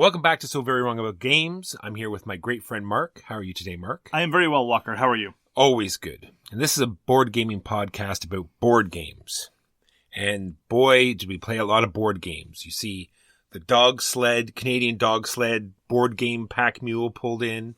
Welcome back to So Very Wrong About Games. I'm here with my great friend Mark. How are you today, Mark? I am very well, Walker. How are you? Always good. And this is a board gaming podcast about board games. And boy, did we play a lot of board games. You see the dog sled, Canadian dog sled, board game pack mule pulled in.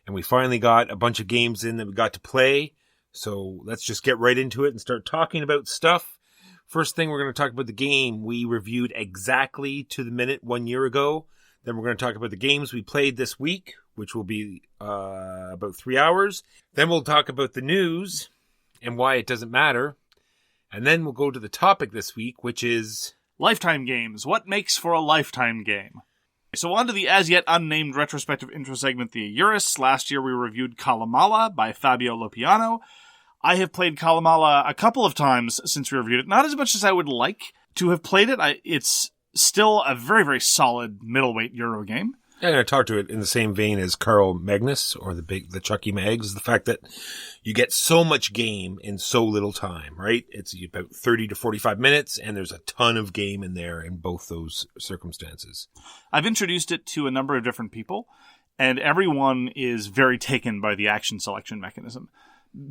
And we finally got a bunch of games in that we got to play. So let's just get right into it and start talking about stuff. First thing, we're going to talk about the game we reviewed exactly to the minute 1 year ago. Then we're going to talk about the games we played this week, which will be about 3 hours. Then we'll talk about the news and why it doesn't matter. And then we'll go to the topic this week, which is... Lifetime games. What makes for a lifetime game? So on to the as-yet unnamed retrospective intro segment, the AYURIS. Last year we reviewed Calimala by Fabio Lopiano. I have played Calimala a couple of times since we reviewed it. Not as much as I would like to have played it. It's still a very, very solid middleweight Euro game. Yeah, I'm going to talk to it in the same vein as Carl Magnus or the Chucky Mags. The fact that you get so much game in so little time, right? It's about 30 to 45 minutes, and there's a ton of game in there in both those circumstances. I've introduced it to a number of different people, and everyone is very taken by the action selection mechanism.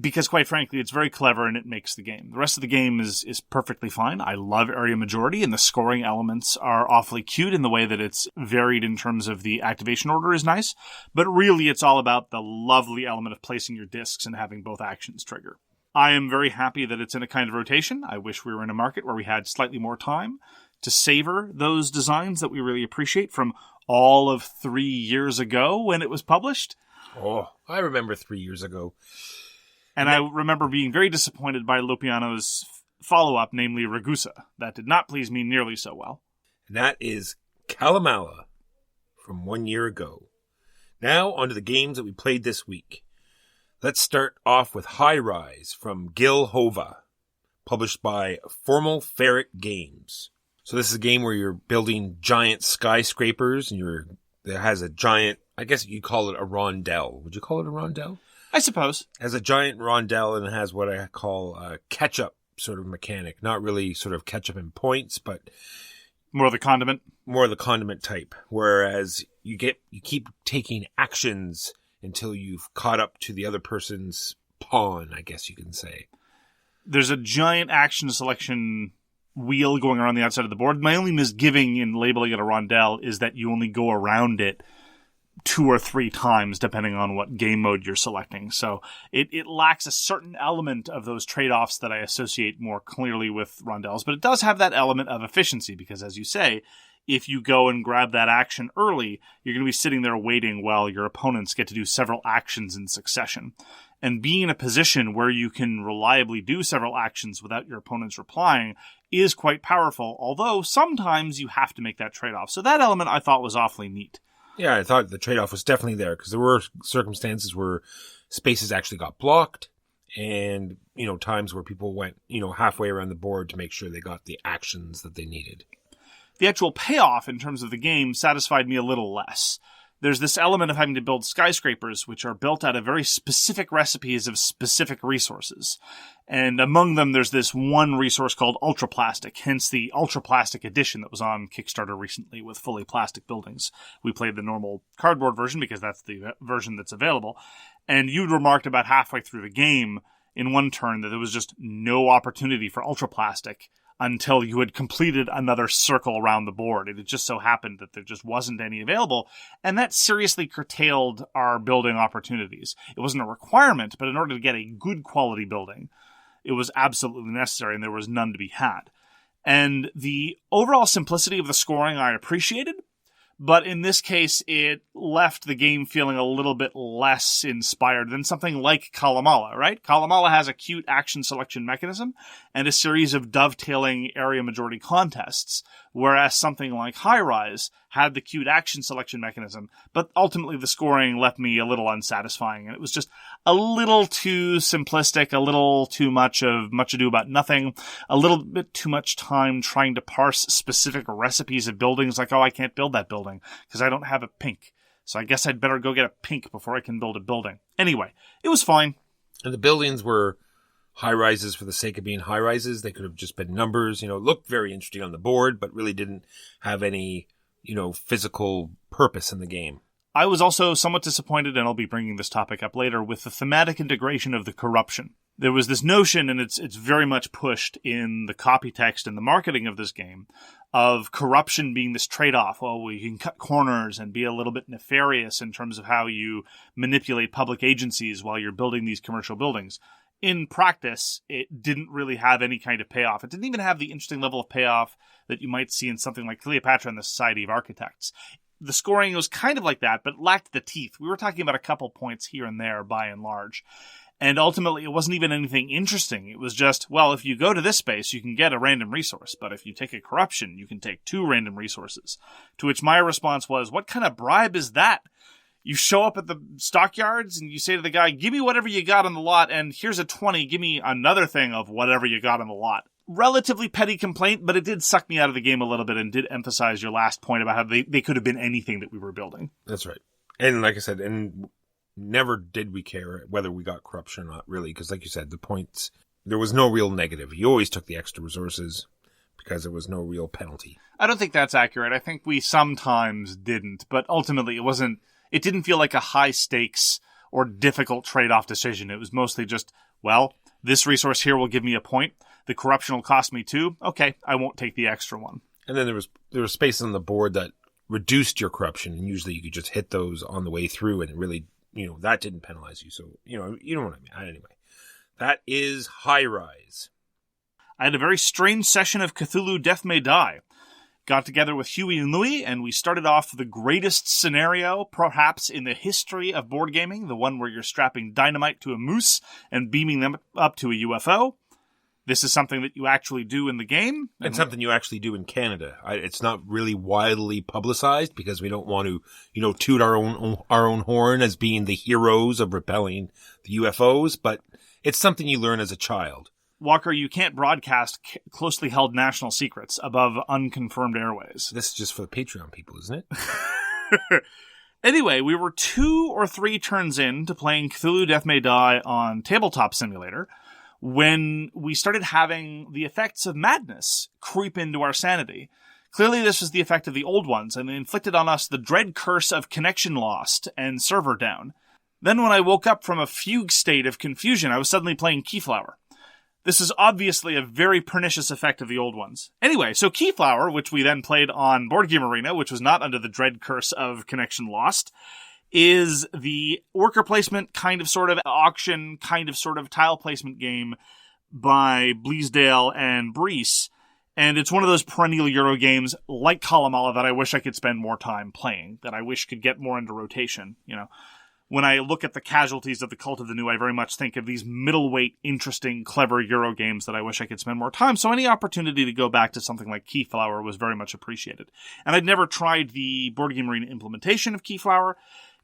Because, quite frankly, it's very clever and it makes the game. The rest of the game is perfectly fine. I love area majority, and the scoring elements are awfully cute in the way that it's varied in terms of the activation order is nice. But really, it's all about the lovely element of placing your discs and having both actions trigger. I am very happy that it's in a kind of rotation. I wish we were in a market where we had slightly more time to savor those designs that we really appreciate from all of 3 years ago when it was published. Oh, I remember 3 years ago. And I remember being very disappointed by Lopiano's follow-up, namely Ragusa. That did not please me nearly so well. And that is Calimala from 1 year ago. Now, on to the games that we played this week. Let's start off with High Rise from Hova, published by Formal Ferret Games. So this is a game where you're building giant skyscrapers, and it has a giant, I guess you call it a rondel. Would you call it a rondel? I suppose. It has a giant rondel, and it has what I call a catch-up sort of mechanic. Not really sort of catch-up in points, but... More of the condiment? More of the condiment type. Whereas you keep taking actions until you've caught up to the other person's pawn, I guess you can say. There's a giant action selection wheel going around the outside of the board. My only misgiving in labeling it a rondel is that you only go around it 2 or 3 times, depending on what game mode you're selecting. So it lacks a certain element of those trade-offs that I associate more clearly with rondels, but it does have that element of efficiency, because as you say, if you go and grab that action early, you're going to be sitting there waiting while your opponents get to do several actions in succession. And being in a position where you can reliably do several actions without your opponents replying is quite powerful, although sometimes you have to make that trade-off. So that element I thought was awfully neat. Yeah, I thought the trade-off was definitely there, because there were circumstances where spaces actually got blocked, and, times where people went, halfway around the board to make sure they got the actions that they needed. The actual payoff in terms of the game satisfied me a little less. There's this element of having to build skyscrapers, which are built out of very specific recipes of specific resources. And among them, there's this one resource called Ultra Plastic, hence the Ultra Plastic edition that was on Kickstarter recently with fully plastic buildings. We played the normal cardboard version because that's the version that's available. And you'd remarked about halfway through the game in one turn that there was just no opportunity for Ultra Plastic until you had completed another circle around the board. It had just so happened that there just wasn't any available, and that seriously curtailed our building opportunities. It wasn't a requirement, but in order to get a good quality building, it was absolutely necessary, and there was none to be had. And the overall simplicity of the scoring I appreciated, but in this case, it left the game feeling a little bit less inspired than something like Calimala, right? Calimala has a cute action selection mechanism and a series of dovetailing area majority contests, whereas something like High Rise had the cute action selection mechanism, but ultimately the scoring left me a little unsatisfying, and it was just a little too simplistic, a little too much of much ado about nothing, a little bit too much time trying to parse specific recipes of buildings, like, oh, I can't build that building because I don't have a pink, so I guess I'd better go get a pink before I can build a building. Anyway, it was fine. And the buildings were high rises for the sake of being high rises. They could have just been numbers, looked very interesting on the board, but really didn't have any physical purpose in the game. I was also somewhat disappointed, and I'll be bringing this topic up later, with the thematic integration of the corruption. There was this notion, and it's very much pushed in the copy text and the marketing of this game, of corruption being this trade-off. Well, you can cut corners and be a little bit nefarious in terms of how you manipulate public agencies while you're building these commercial buildings. In practice, it didn't really have any kind of payoff. It didn't even have the interesting level of payoff that you might see in something like Cleopatra and the Society of Architects. The scoring was kind of like that, but lacked the teeth. We were talking about a couple points here and there, by and large. And ultimately, it wasn't even anything interesting. It was just, well, if you go to this space, you can get a random resource. But if you take a corruption, you can take 2 random resources. To which my response was, what kind of bribe is that? You show up at the stockyards and you say to the guy, give me whatever you got on the lot, and here's a 20, give me another thing of whatever you got on the lot. Relatively petty complaint, but it did suck me out of the game a little bit and did emphasize your last point about how they could have been anything that we were building. That's right. And like I said, and never did we care whether we got corruption or not, really, because like you said, the points, there was no real negative. You always took the extra resources because there was no real penalty. I don't think that's accurate. I think we sometimes didn't, but ultimately it didn't feel like a high stakes or difficult trade-off decision. It was mostly just, well, this resource here will give me a point. The corruption will cost me 2. Okay, I won't take the extra one. And then there was spaces on the board that reduced your corruption, and usually you could just hit those on the way through, and it really, that didn't penalize you. So, you know what I mean. Anyway, that is High Rise. I had a very strange session of Cthulhu Death May Die. Got together with Huey and Louie, and we started off the greatest scenario, perhaps in the history of board gaming, the one where you're strapping dynamite to a moose and beaming them up to a UFO. This is something that you actually do in the game. And something you actually do in Canada. It's not really widely publicized because we don't want to, toot our own horn as being the heroes of repelling the UFOs, but it's something you learn as a child. Walker, you can't broadcast closely held national secrets above unconfirmed airways. This is just for the Patreon people, isn't it? Anyway, we were 2 or 3 turns in to playing Cthulhu Death May Die on Tabletop Simulator when we started having the effects of madness creep into our sanity. Clearly, this was the effect of the old ones, and they inflicted on us the dread curse of connection lost and server down. Then when I woke up from a fugue state of confusion, I was suddenly playing Keyflower. This is obviously a very pernicious effect of the old ones. Anyway, so Keyflower, which we then played on Board Game Arena, which was not under the dread curse of connection lost, is the worker placement kind of sort of auction kind of sort of tile placement game by Bleasdale and Breese. And it's one of those perennial Euro games like Calimala that I wish I could spend more time playing, that I wish could get more into rotation, When I look at the casualties of the Cult of the New, I very much think of these middleweight, interesting, clever Euro games that I wish I could spend more time. So any opportunity to go back to something like Keyflower was very much appreciated. And I'd never tried the Board Game Arena implementation of Keyflower.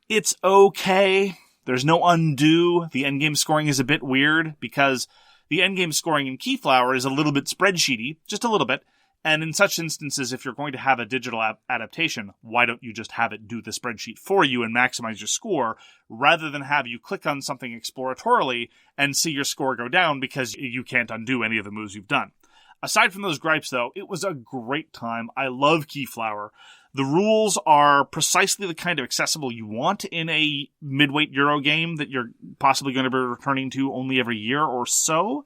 It's okay. There's no undo. The endgame scoring is a bit weird because the endgame scoring in Keyflower is a little bit spreadsheety, just a little bit. And in such instances, if you're going to have a digital adaptation, why don't you just have it do the spreadsheet for you and maximize your score, rather than have you click on something exploratorily and see your score go down because you can't undo any of the moves you've done. Aside from those gripes, though, it was a great time. I love Keyflower. The rules are precisely the kind of accessible you want in a midweight Euro game that you're possibly going to be returning to only every year or so.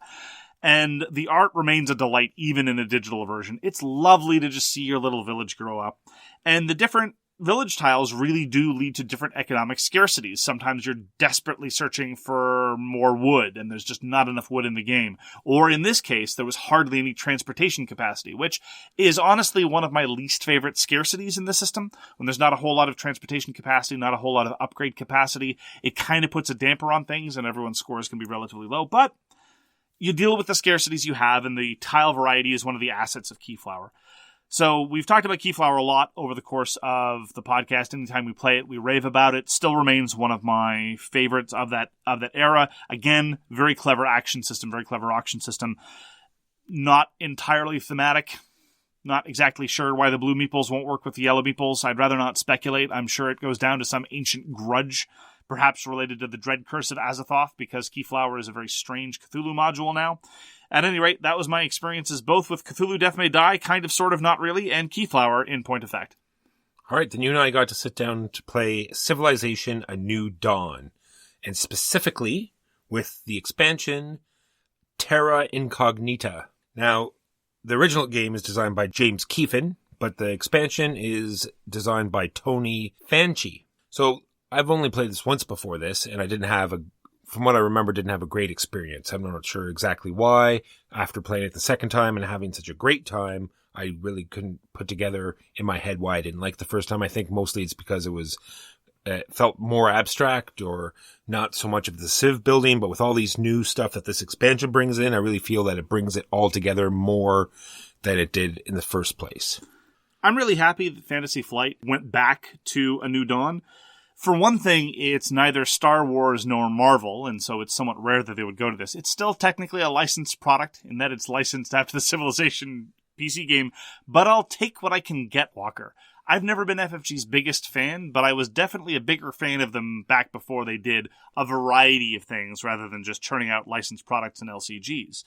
And the art remains a delight even in a digital version. It's lovely to just see your little village grow up. And the different village tiles really do lead to different economic scarcities. Sometimes you're desperately searching for more wood, and there's just not enough wood in the game. Or in this case, there was hardly any transportation capacity, which is honestly one of my least favorite scarcities in the system. When there's not a whole lot of transportation capacity, not a whole lot of upgrade capacity, it kind of puts a damper on things, and everyone's scores can be relatively low. But you deal with the scarcities you have, and the tile variety is one of the assets of Keyflower. So we've talked about Keyflower a lot over the course of the podcast. Anytime we play it, we rave about it. Still remains one of my favorites of that era. Again, very clever action system, very clever auction system. Not entirely thematic. Not exactly sure why the blue meeples won't work with the yellow meeples. I'd rather not speculate. I'm sure it goes down to some ancient grudge, perhaps related to the Dread Curse of Azathoth, because Keyflower is a very strange Cthulhu module now. At any rate, that was my experiences both with Cthulhu Death May Die, kind of, sort of, not really, and Keyflower in point of fact. All right, then you and I got to sit down to play Civilization: A New Dawn, and specifically with the expansion Terra Incognita. Now, the original game is designed by James Keefen, but the expansion is designed by Tony Fanchi. So I've only played this once before this, and from what I remember, didn't have a great experience. I'm not sure exactly why. After playing it the second time and having such a great time, I really couldn't put together in my head why I didn't like the first time. I think mostly it's because it felt more abstract or not so much of the civ building, but with all these new stuff that this expansion brings in, I really feel that it brings it all together more than it did in the first place. I'm really happy that Fantasy Flight went back to A New Dawn. For one thing, it's neither Star Wars nor Marvel, and so it's somewhat rare that they would go to this. It's still technically a licensed product in that it's licensed after the Civilization PC game, but I'll take what I can get, Walker. I've never been FFG's biggest fan, but I was definitely a bigger fan of them back before they did a variety of things rather than just churning out licensed products and LCGs.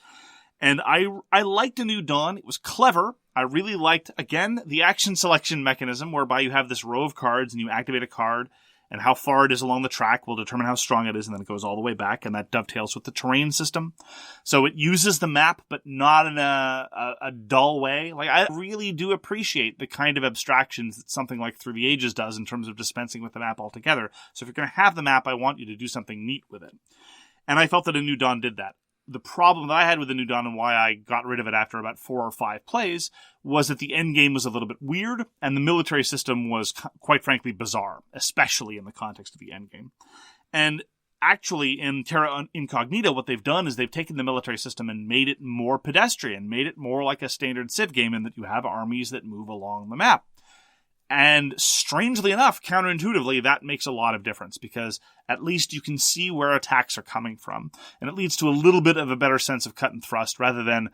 And I liked A New Dawn. It was clever. I really liked, again, the action selection mechanism whereby you have this row of cards and you activate a card, and how far it is along the track will determine how strong it is, and then it goes all the way back, and that dovetails with the terrain system. So it uses the map, but not in a dull way. Like, I really do appreciate the kind of abstractions that something like Through the Ages does in terms of dispensing with the map altogether. So if you're going to have the map, I want you to do something neat with it. And I felt that A New Dawn did that. The problem that I had with A New Dawn and why I got rid of it after about 4 or 5 plays was that the end game was a little bit weird, and the military system was, quite frankly, bizarre, especially in the context of the end game. And actually, in Terra Incognita, what they've done is they've taken the military system and made it more pedestrian, made it more like a standard civ game in that you have armies that move along the map. And strangely enough, counterintuitively, that makes a lot of difference because at least you can see where attacks are coming from. And it leads to a little bit of a better sense of cut and thrust rather than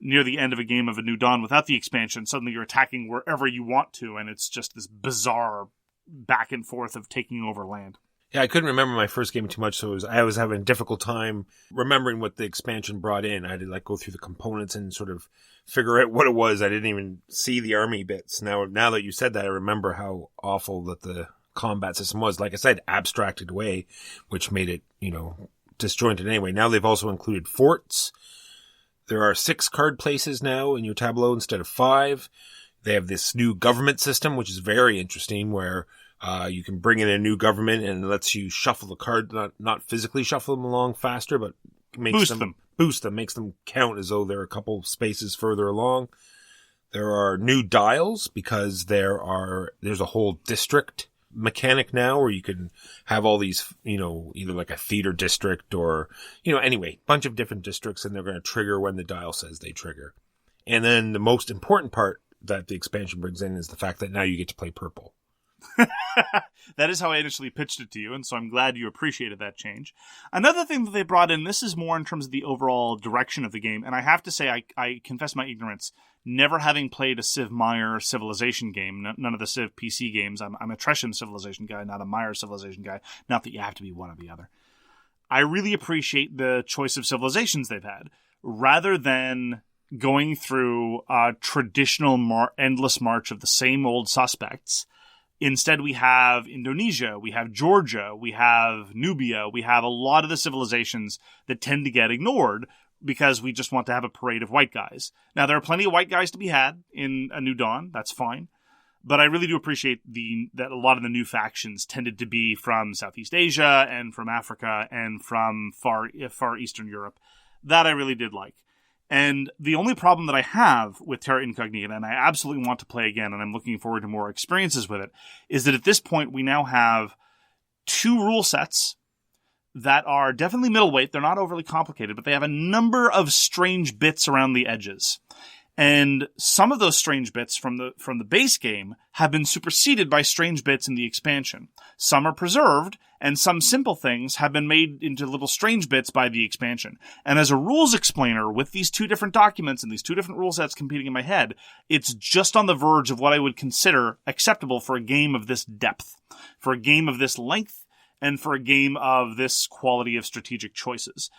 near the end of a game of A New Dawn without the expansion. Suddenly you're attacking wherever you want to, and it's just this bizarre back and forth of taking over land. Yeah, I couldn't remember my first game too much, so I was having a difficult time remembering what the expansion brought in. I had to go through the components and sort of figure out what it was. I didn't even see the army bits. Now that you said that, I remember how awful that the combat system was. Like I said, abstracted away, which made it, disjointed anyway. Now they've also included forts. There are 6 card places now in your tableau instead of 5. They have this new government system, which is very interesting, where you can bring in a new government and it lets you shuffle the card, not physically shuffle them along faster, but makes boost them, makes them count as though they're a couple spaces further along. There are new dials because there's a whole district mechanic now where you can have all these, either like a theater district or, anyway, bunch of different districts, and they're going to trigger when the dial says they trigger. And then the most important part that the expansion brings in is the fact that now you get to play purple. That is how I initially pitched it to you, and so I'm glad you appreciated that change. Another thing that they brought in, this is more in terms of the overall direction of the game, and I have to say, I confess my ignorance, never having played a Civ Meyer Civilization game, none of the Civ PC games. I'm a Tresham Civilization guy, not a Meyer Civilization guy, not that you have to be one or the other. I really appreciate the choice of civilizations they've had. Rather than going through a traditional endless march of the same old suspects, instead, we have Indonesia, we have Georgia, we have Nubia, we have a lot of the civilizations that tend to get ignored because we just want to have a parade of white guys. Now, there are plenty of white guys to be had in A New Dawn, that's fine. But I really do appreciate that a lot of the new factions tended to be from Southeast Asia and from Africa and from far Eastern Europe. That I really did like. And the only problem that I have with Terra Incognita, and I absolutely want to play again, and I'm looking forward to more experiences with it, is that at this point we now have 2 rule sets that are definitely middleweight. They're not overly complicated, but they have a number of strange bits around the edges. And some of those strange bits from the base game have been superseded by strange bits in the expansion. Some are preserved, and some simple things have been made into little strange bits by the expansion. And as a rules explainer, with these 2 different documents and these 2 different rule sets competing in my head, it's just on the verge of what I would consider acceptable for a game of this depth, for a game of this length, and for a game of this quality of strategic choices.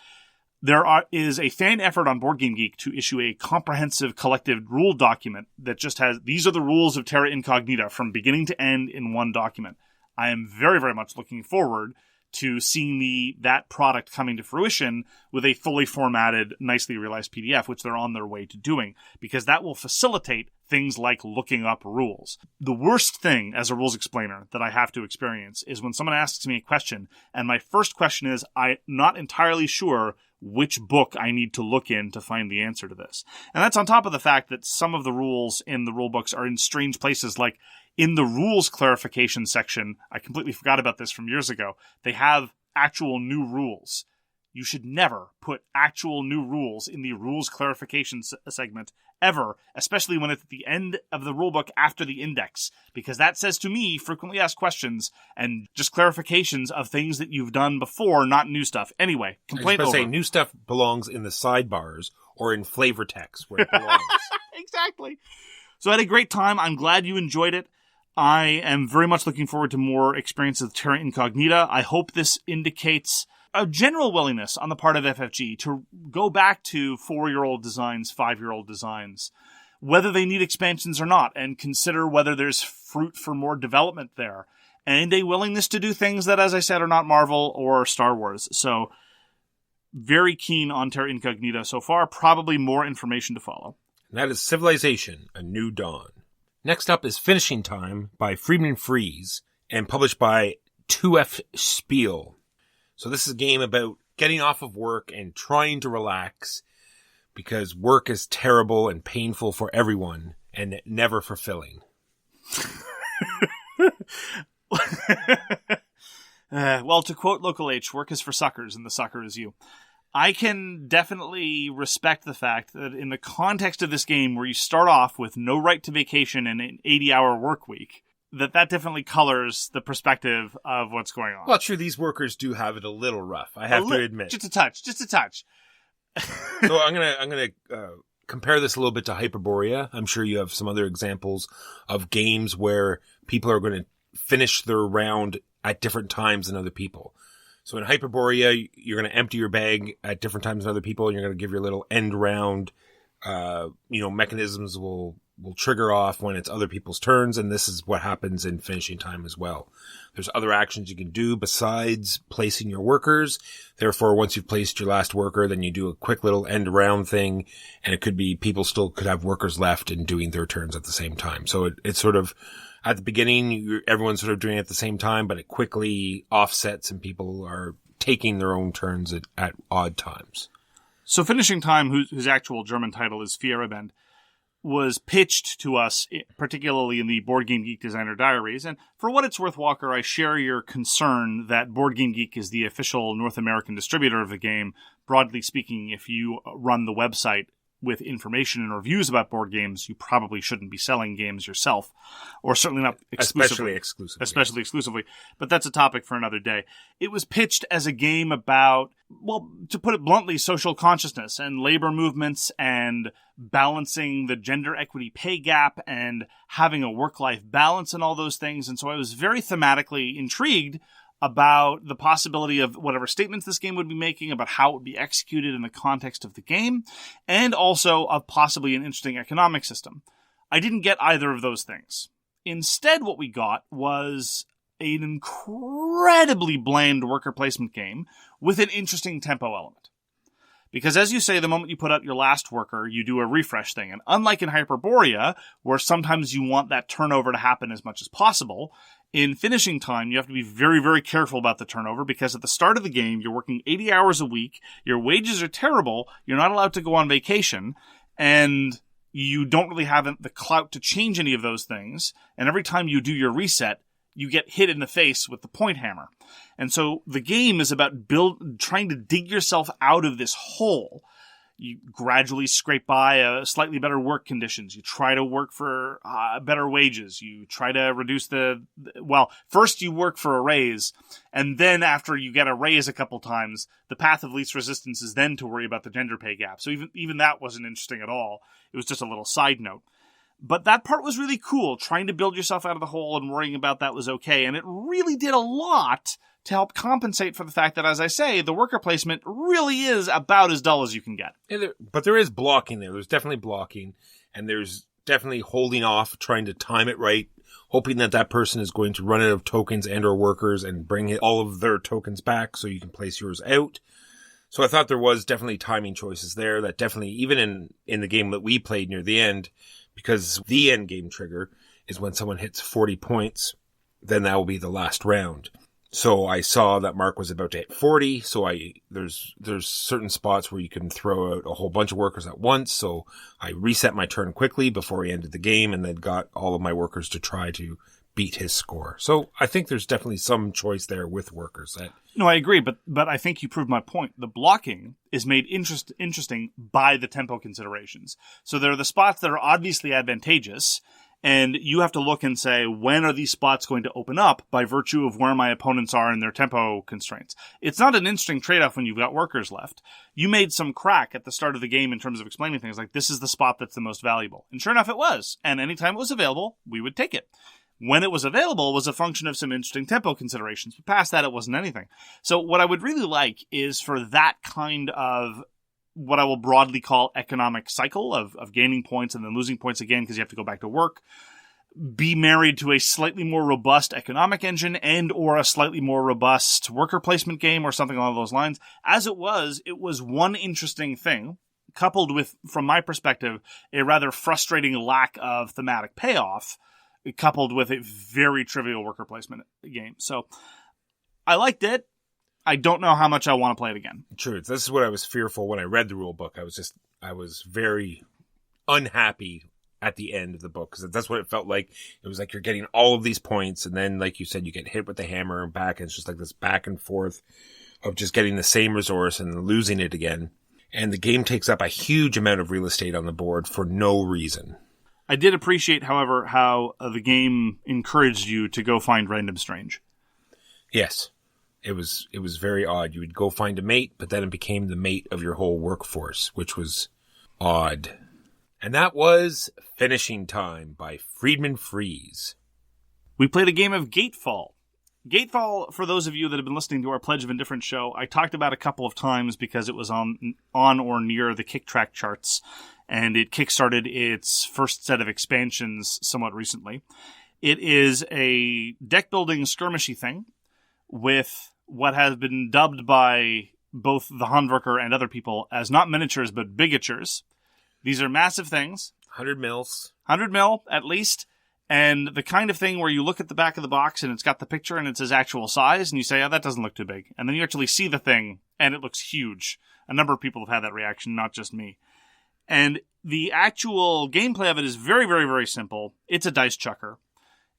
is a fan effort on Board Game Geek to issue a comprehensive collective rule document that just has, these are the rules of Terra Incognita from beginning to end in one document. I am very, very much looking forward to seeing that product coming to fruition with a fully formatted, nicely realized PDF, which they're on their way to doing, because that will facilitate things like looking up rules. The worst thing as a rules explainer that I have to experience is when someone asks me a question, and my first question is, I'm not entirely sure which book I need to look in to find the answer to this. And that's on top of the fact that some of the rules in the rule books are in strange places, like in the rules clarification section. I completely forgot about this from years ago. They have actual new rules. You should never put actual new rules in the rules clarification segment ever, especially when it's at the end of the rulebook after the index, because that says to me frequently asked questions and just clarifications of things that you've done before, not new stuff. Anyway, complaint over. Say new stuff belongs in the sidebars or in flavor text where it belongs. Exactly. So I had a great time. I'm glad you enjoyed it. I am very much looking forward to more experiences with Terra Incognita. I hope this indicates a general willingness on the part of FFG to go back to 4-year-old designs, 5-year-old designs, whether they need expansions or not, and consider whether there's fruit for more development there, and a willingness to do things that, as I said, are not Marvel or Star Wars. So, very keen on Terra Incognita so far. Probably more information to follow. And that is Civilization, A New Dawn. Next up is Finishing Time by Friedman Friese and published by 2F Spiel. So this is a game about getting off of work and trying to relax because work is terrible and painful for everyone and never fulfilling. Well, to quote Local H, work is for suckers and the sucker is you. I can definitely respect the fact that in the context of this game where you start off with no right to vacation and an 80-hour work week, that definitely colors the perspective of what's going on. Well, true, these workers do have it a little rough, I have to admit. Just a touch. So I'm gonna compare this a little bit to Hyperborea. I'm sure you have some other examples of games where people are going to finish their round at different times than other people. So in Hyperborea, you're going to empty your bag at different times than other people, and you're going to give your little end round. Mechanisms will trigger off when it's other people's turns, and this is what happens in Finishing Time as well. There's other actions you can do besides placing your workers. Therefore, once you've placed your last worker, then you do a quick little end round thing, and it could be people still could have workers left and doing their turns at the same time. So it's sort of at the beginning, everyone's sort of doing it at the same time, but it quickly offsets and people are taking their own turns at odd times. So Finishing Time, whose actual German title is Feierabend, was pitched to us, particularly in the Board Game Geek Designer Diaries. And for what it's worth, Walker, I share your concern that Board Game Geek is the official North American distributor of the game. Broadly speaking, if you run the website with information and reviews about board games, you probably shouldn't be selling games yourself, or certainly not exclusively. Especially exclusively. But that's a topic for another day. It was pitched as a game about, well, to put it bluntly, social consciousness and labor movements and balancing the gender equity pay gap and having a work-life balance and all those things. And so I was very thematically intrigued about the possibility of whatever statements this game would be making, about how it would be executed in the context of the game, and also of possibly an interesting economic system. I didn't get either of those things. Instead, what we got was an incredibly bland worker placement game with an interesting tempo element. Because as you say, the moment you put out your last worker, you do a refresh thing. And unlike in Hyperborea, where sometimes you want that turnover to happen as much as possible, in Finishing Time, you have to be very, very careful about the turnover, because at the start of the game, you're working 80 hours a week, your wages are terrible, you're not allowed to go on vacation, and you don't really have the clout to change any of those things. And every time you do your reset, you get hit in the face with the point hammer. And so the game is about trying to dig yourself out of this hole. You gradually scrape by slightly better work conditions. You try to work for better wages. You try to reduce first you work for a raise, and then after you get a raise a couple times, the path of least resistance is then to worry about the gender pay gap. So even that wasn't interesting at all. It was just a little side note. But that part was really cool. Trying to build yourself out of the hole and worrying about that was okay. And it really did a lot to help compensate for the fact that, as I say, the worker placement really is about as dull as you can get. Yeah, but there is blocking there. There's definitely blocking, and there's definitely holding off, trying to time it right, hoping that that person is going to run out of tokens and or workers and bring all of their tokens back so you can place yours out. So I thought there was definitely timing choices there that definitely, even in the game that we played near the end, because the end game trigger is when someone hits 40 points, then that will be the last round. So I saw that Mark was about to hit 40, so there's certain spots where you can throw out a whole bunch of workers at once, so I reset my turn quickly before he ended the game and then got all of my workers to try to beat his score. So I think there's definitely some choice there with workers. No, I agree, but I think you proved my point. The blocking is made interesting by the tempo considerations. So there are the spots that are obviously advantageous, and you have to look and say, when are these spots going to open up by virtue of where my opponents are in their tempo constraints? It's not an interesting trade-off when you've got workers left. You made some crack at the start of the game in terms of explaining things like, this is the spot that's the most valuable. And sure enough, it was. And anytime it was available, we would take it. When it was available was a function of some interesting tempo considerations. But past that, it wasn't anything. So what I would really like is for that kind of what I will broadly call economic cycle of gaining points and then losing points again because you have to go back to work, be married to a slightly more robust economic engine and or a slightly more robust worker placement game or something along those lines. As it was one interesting thing, coupled with, from my perspective, a rather frustrating lack of thematic payoff, coupled with a very trivial worker placement game. So I liked it. I don't know how much I want to play it again. True. This is what I was fearful when I read the rule book. I was very unhappy at the end of the book because that's what it felt like. It was like you're getting all of these points, and then, like you said, you get hit with the hammer and back, and it's just like this back and forth of just getting the same resource and then losing it again. And the game takes up a huge amount of real estate on the board for no reason. I did appreciate, however, how the game encouraged you to go find random strange. Yes. It was very odd. You would go find a mate, but then it became the mate of your whole workforce, which was odd. And that was Finishing Time by Friedman Friese. We played a game of Gatefall. Gatefall, for those of you that have been listening to our Pledge of Indifference show, I talked about a couple of times because it was on or near the Kick Track charts, and it kickstarted its first set of expansions somewhat recently. It is a deck-building skirmishy thing with what has been dubbed by both the Handwerker and other people as not miniatures, but bigatures. These are massive things. 100 mils. 100 mil, at least. And the kind of thing where you look at the back of the box and it's got the picture and it says actual size, and you say, oh, that doesn't look too big. And then you actually see the thing, and it looks huge. A number of people have had that reaction, not just me. And the actual gameplay of it is very, very, very simple. It's a dice chucker.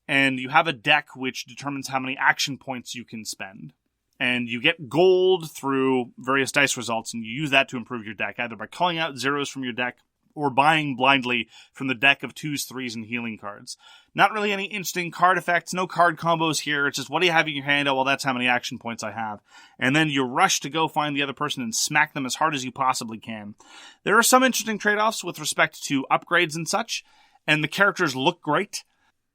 And you have a deck which determines how many action points you can spend. And you get gold through various dice results, and you use that to improve your deck, either by calling out zeros from your deck or buying blindly from the deck of 2s, 3s, and healing cards. Not really any interesting card effects, no card combos here. It's just, what do you have in your hand? Oh, well, that's how many action points I have. And then you rush to go find the other person and smack them as hard as you possibly can. There are some interesting trade-offs with respect to upgrades and such, and the characters look great.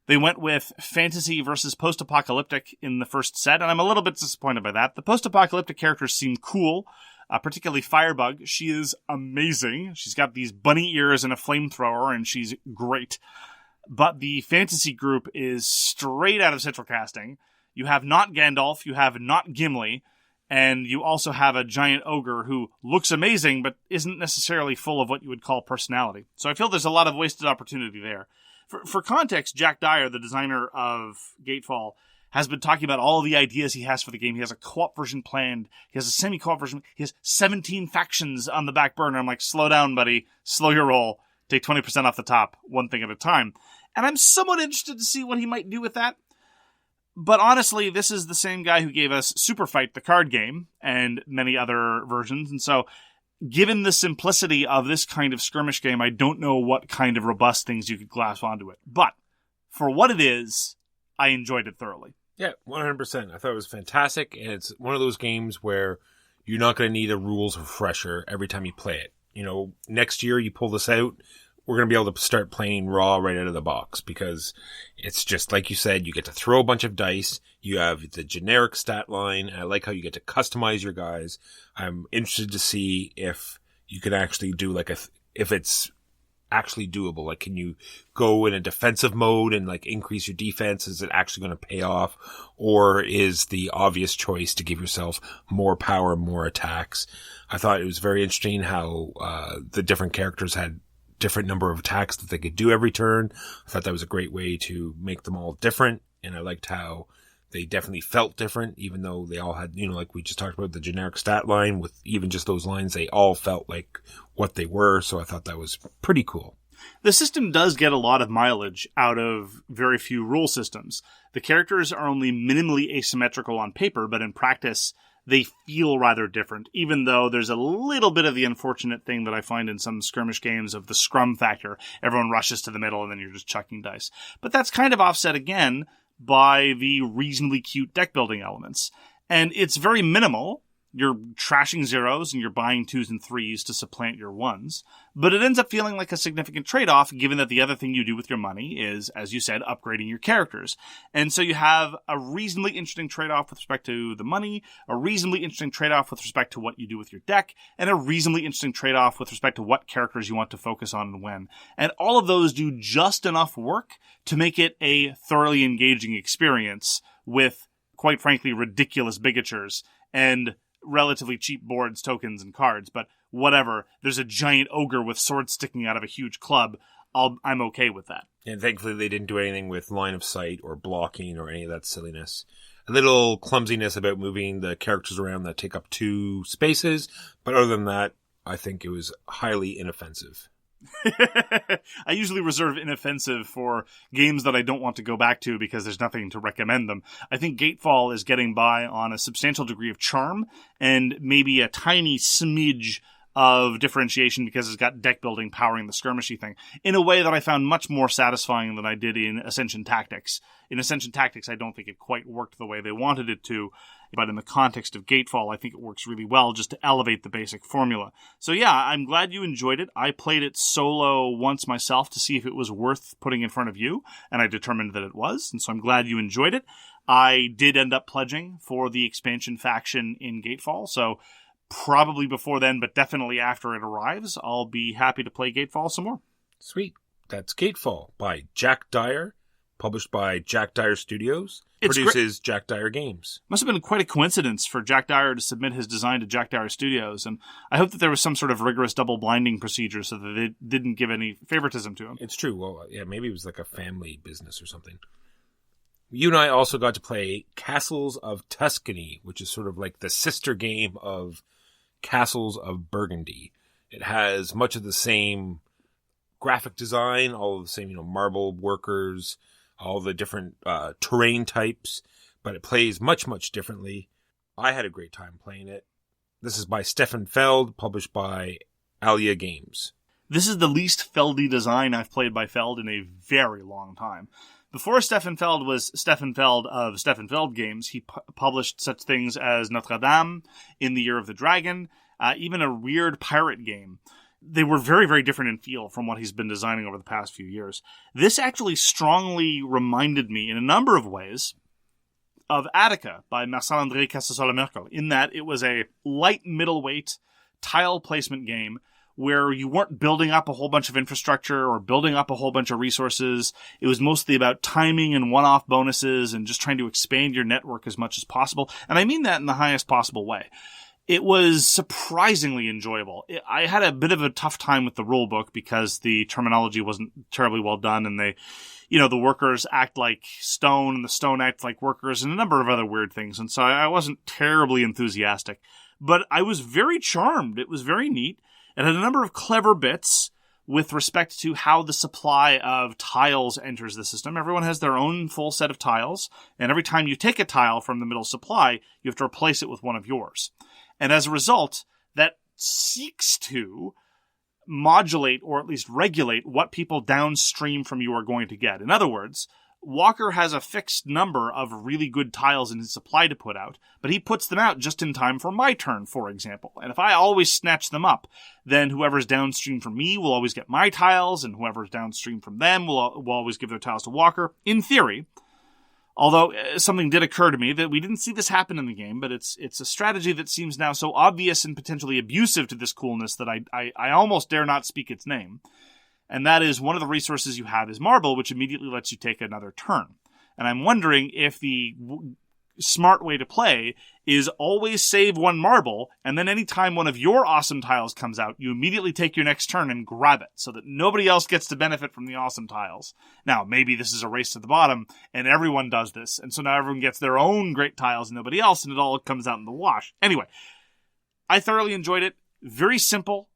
They went with fantasy versus post-apocalyptic in the first set, and I'm a little bit disappointed by that. The post-apocalyptic characters seem cool, particularly Firebug. She is amazing. She's got these bunny ears and a flamethrower, and she's great. But the fantasy group is straight out of Central Casting. You have not Gandalf, you have not Gimli, and you also have a giant ogre who looks amazing, but isn't necessarily full of what you would call personality. So I feel there's a lot of wasted opportunity there. For context, Jack Dyer, the designer of Gatefall, has been talking about all the ideas he has for the game. He has a co-op version planned. He has a semi-co-op version. He has 17 factions on the back burner. I'm like, slow down, buddy. Slow your roll. Take 20% off the top, one thing at a time. And I'm somewhat interested to see what he might do with that. But honestly, this is the same guy who gave us Super Fight, the card game, and many other versions. And so, given the simplicity of this kind of skirmish game, I don't know what kind of robust things you could glass onto it. But for what it is, I enjoyed it thoroughly. Yeah, 100%. I thought it was fantastic, and it's one of those games where you're not going to need a rules refresher every time you play it. You know, next year you pull this out, we're going to be able to start playing raw right out of the box, because it's just like you said, you get to throw a bunch of dice. You have the generic stat line. And I like how you get to customize your guys. I'm interested to see if you can actually do like if it's actually doable. Like, can you go in a defensive mode and like increase your defense? Is it actually going to pay off? Or is the obvious choice to give yourself more power, more attacks? I thought it was very interesting how, the different characters had different number of attacks that they could do every turn. I thought that was a great way to make them all different. And I liked how they definitely felt different, even though they all had, like we just talked about, the generic stat line. With even just those lines, they all felt like what they were. So I thought that was pretty cool. The system does get a lot of mileage out of very few rule systems. The characters are only minimally asymmetrical on paper, but in practice, they feel rather different, even though there's a little bit of the unfortunate thing that I find in some skirmish games of the scrum factor. Everyone rushes to the middle and then you're just chucking dice. But that's kind of offset again by the reasonably cute deck building elements. And it's very minimal. You're trashing zeros and you're buying 2s and 3s to supplant your 1s. But it ends up feeling like a significant trade-off, given that the other thing you do with your money is, as you said, upgrading your characters. And so you have a reasonably interesting trade-off with respect to the money, a reasonably interesting trade-off with respect to what you do with your deck, and a reasonably interesting trade-off with respect to what characters you want to focus on and when. And all of those do just enough work to make it a thoroughly engaging experience with, quite frankly, ridiculous bigatures and relatively cheap boards, tokens, and cards, but whatever. There's a giant ogre with swords sticking out of a huge club. I'm okay with that. And thankfully they didn't do anything with line of sight or blocking or any of that silliness. A little clumsiness about moving the characters around that take up 2 spaces, but other than that, I think it was highly inoffensive. I usually reserve inoffensive for games that I don't want to go back to because there's nothing to recommend them. I think Gatefall is getting by on a substantial degree of charm and maybe a tiny smidge of differentiation because it's got deck building powering the skirmishy thing in a way that I found much more satisfying than I did in Ascension Tactics. In Ascension Tactics, I don't think it quite worked the way they wanted it to, but in the context of Gatefall, I think it works really well just to elevate the basic formula. So yeah, I'm glad you enjoyed it. I played it solo once myself to see if it was worth putting in front of you, and I determined that it was, and so I'm glad you enjoyed it. I did end up pledging for the expansion faction in Gatefall, so probably before then, but definitely after it arrives, I'll be happy to play Gatefall some more. Sweet. That's Gatefall by Jack Dyer, published by Jack Dyer Studios. Produces Jack Dyer Games. Must have been quite a coincidence for Jack Dyer to submit his design to Jack Dyer Studios, and I hope that there was some sort of rigorous double blinding procedure so that they didn't give any favoritism to him. It's true. Well, yeah, maybe it was like a family business or something. You and I also got to play Castles of Tuscany, which is sort of like the sister game of Castles of Burgundy. It has much of the same graphic design, all of the same, marble workers, all the different terrain types, but it plays much, much differently. I had a great time playing it. This is by Stefan Feld, published by Alea Games. This is the least Feldy design I've played by Feld in a very long time. Before Stefan Feld was Stefan Feld of Stefan Feld Games, he published such things as Notre Dame, In the Year of the Dragon, even a weird pirate game. They were very, very different in feel from what he's been designing over the past few years. This actually strongly reminded me in a number of ways of Attica by Marcel-André Casasola-Merkel, in that it was a light middleweight tile placement game where you weren't building up a whole bunch of infrastructure or building up a whole bunch of resources. It was mostly about timing and one-off bonuses and just trying to expand your network as much as possible. And I mean that in the highest possible way. It was surprisingly enjoyable. I had a bit of a tough time with the rulebook because the terminology wasn't terribly well done, and the workers act like stone and the stone act like workers and a number of other weird things. And so I wasn't terribly enthusiastic, but I was very charmed. It was very neat. It had a number of clever bits with respect to how the supply of tiles enters the system. Everyone has their own full set of tiles, and every time you take a tile from the middle supply, you have to replace it with one of yours. And as a result, that seeks to modulate or at least regulate what people downstream from you are going to get. In other words, Walker has a fixed number of really good tiles in his supply to put out, but he puts them out just in time for my turn, for example. And if I always snatch them up, then whoever's downstream from me will always get my tiles, and whoever's downstream from them will always give their tiles to Walker, in theory. Although something did occur to me that we didn't see this happen in the game, but it's a strategy that seems now so obvious and potentially abusive to this coolness that I almost dare not speak its name. And that is one of the resources you have is marble, which immediately lets you take another turn. And I'm wondering if the smart way to play is always save one marble, and then anytime one of your awesome tiles comes out, you immediately take your next turn and grab it, so that nobody else gets to benefit from the awesome tiles. Now, maybe this is a race to the bottom, and everyone does this, and so now everyone gets their own great tiles and nobody else, and it all comes out in the wash. Anyway, I thoroughly enjoyed it. Very simple.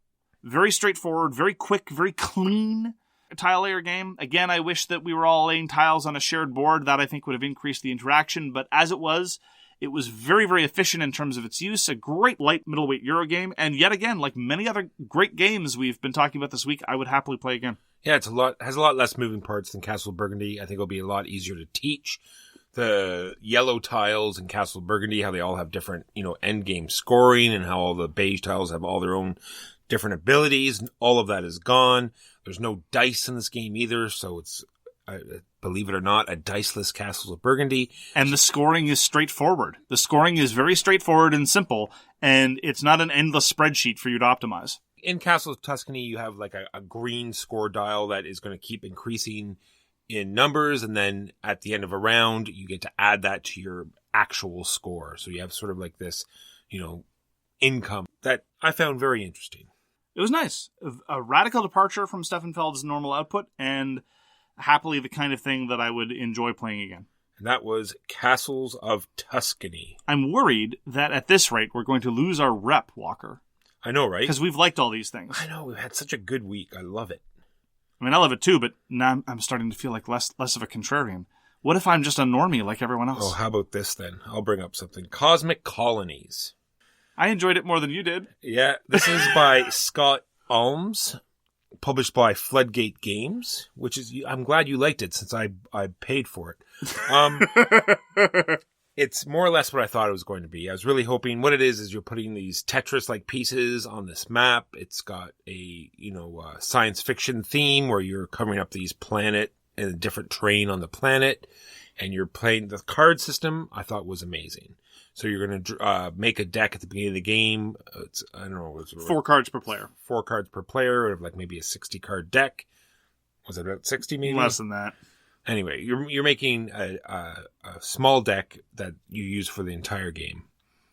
Very straightforward, very quick, very clean tile layer game. Again, I wish that we were all laying tiles on a shared board. That, I think, would have increased the interaction. But as it was very, very efficient in terms of its use. A great light middleweight Euro game. And yet again, like many other great games we've been talking about this week, I would happily play again. Yeah, has a lot less moving parts than Castle Burgundy. I think it'll be a lot easier to teach. The yellow tiles in Castle Burgundy, how they all have different, end game scoring, and how all the beige tiles have all their own different abilities. All of that is gone. There's no dice in this game either, so it's, believe it or not, a diceless Castle of Burgundy. And the scoring is straightforward. The scoring is very straightforward and simple, and it's not an endless spreadsheet for you to optimize. In Castle of Tuscany, you have like a green score dial that is going to keep increasing in numbers, and then at the end of a round, you get to add that to your actual score. So you have sort of like this, income that I found very interesting. It was nice. A radical departure from Stefan Feld's normal output, and happily the kind of thing that I would enjoy playing again. And that was Castles of Tuscany. I'm worried that at this rate, we're going to lose our rep, Walker. I know, right? Because we've liked all these things. I know, we've had such a good week. I love it. I mean, I love it too, but now I'm starting to feel like less of a contrarian. What if I'm just a normie like everyone else? Oh, how about this then? I'll bring up something. Cosmic Colonies. I enjoyed it more than you did. Yeah, this is by Scott Alms, published by Floodgate Games, which is, I'm glad you liked it since I paid for it. It's more or less what I thought it was going to be. I was really hoping what it is you're putting these Tetris-like pieces on this map. It's got a, science fiction theme where you're covering up these planet and a different terrain on the planet, and you're playing the card system. I thought was amazing. So you're going to make a deck at the beginning of the game. It's, I don't know. It's 4 cards per player. 4 cards per player, or like maybe a 60-card deck. Was it about 60 maybe? Less than that. Anyway, you're making a small deck that you use for the entire game.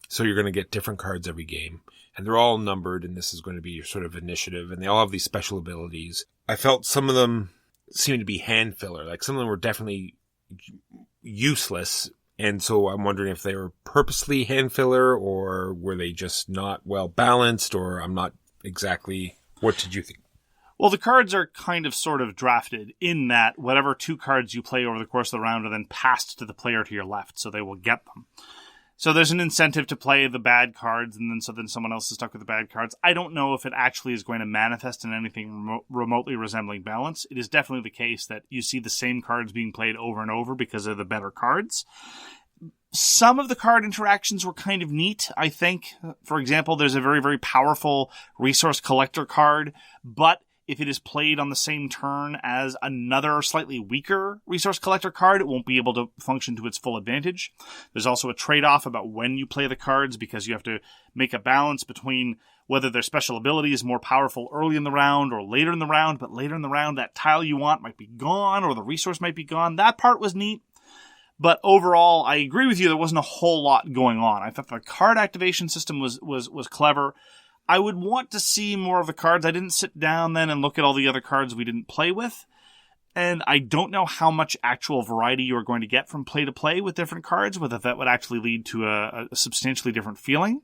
So you're going to get different cards every game. And they're all numbered, and this is going to be your sort of initiative. And they all have these special abilities. I felt some of them seemed to be hand filler. Like some of them were definitely useless. And so I'm wondering if they were purposely hand filler, or were they just not well balanced, or I'm not exactly. What did you think? Well, the cards are kind of sort of drafted in that whatever 2 cards you play over the course of the round are then passed to the player to your left, so they will get them. So there's an incentive to play the bad cards, and then someone else is stuck with the bad cards. I don't know if it actually is going to manifest in anything remotely resembling balance. It is definitely the case that you see the same cards being played over and over because they're the better cards. Some of the card interactions were kind of neat, I think. For example, there's a very, very powerful resource collector card, but if it is played on the same turn as another slightly weaker resource collector card, it won't be able to function to its full advantage. There's also a trade-off about when you play the cards, because you have to make a balance between whether their special ability is more powerful early in the round or later in the round, but later in the round that tile you want might be gone or the resource might be gone. That part was neat. But overall, I agree with you, there wasn't a whole lot going on. I thought the card activation system was clever. I would want to see more of the cards. I didn't sit down then and look at all the other cards we didn't play with. And I don't know how much actual variety you're going to get from play to play with different cards, whether that would actually lead to a substantially different feeling.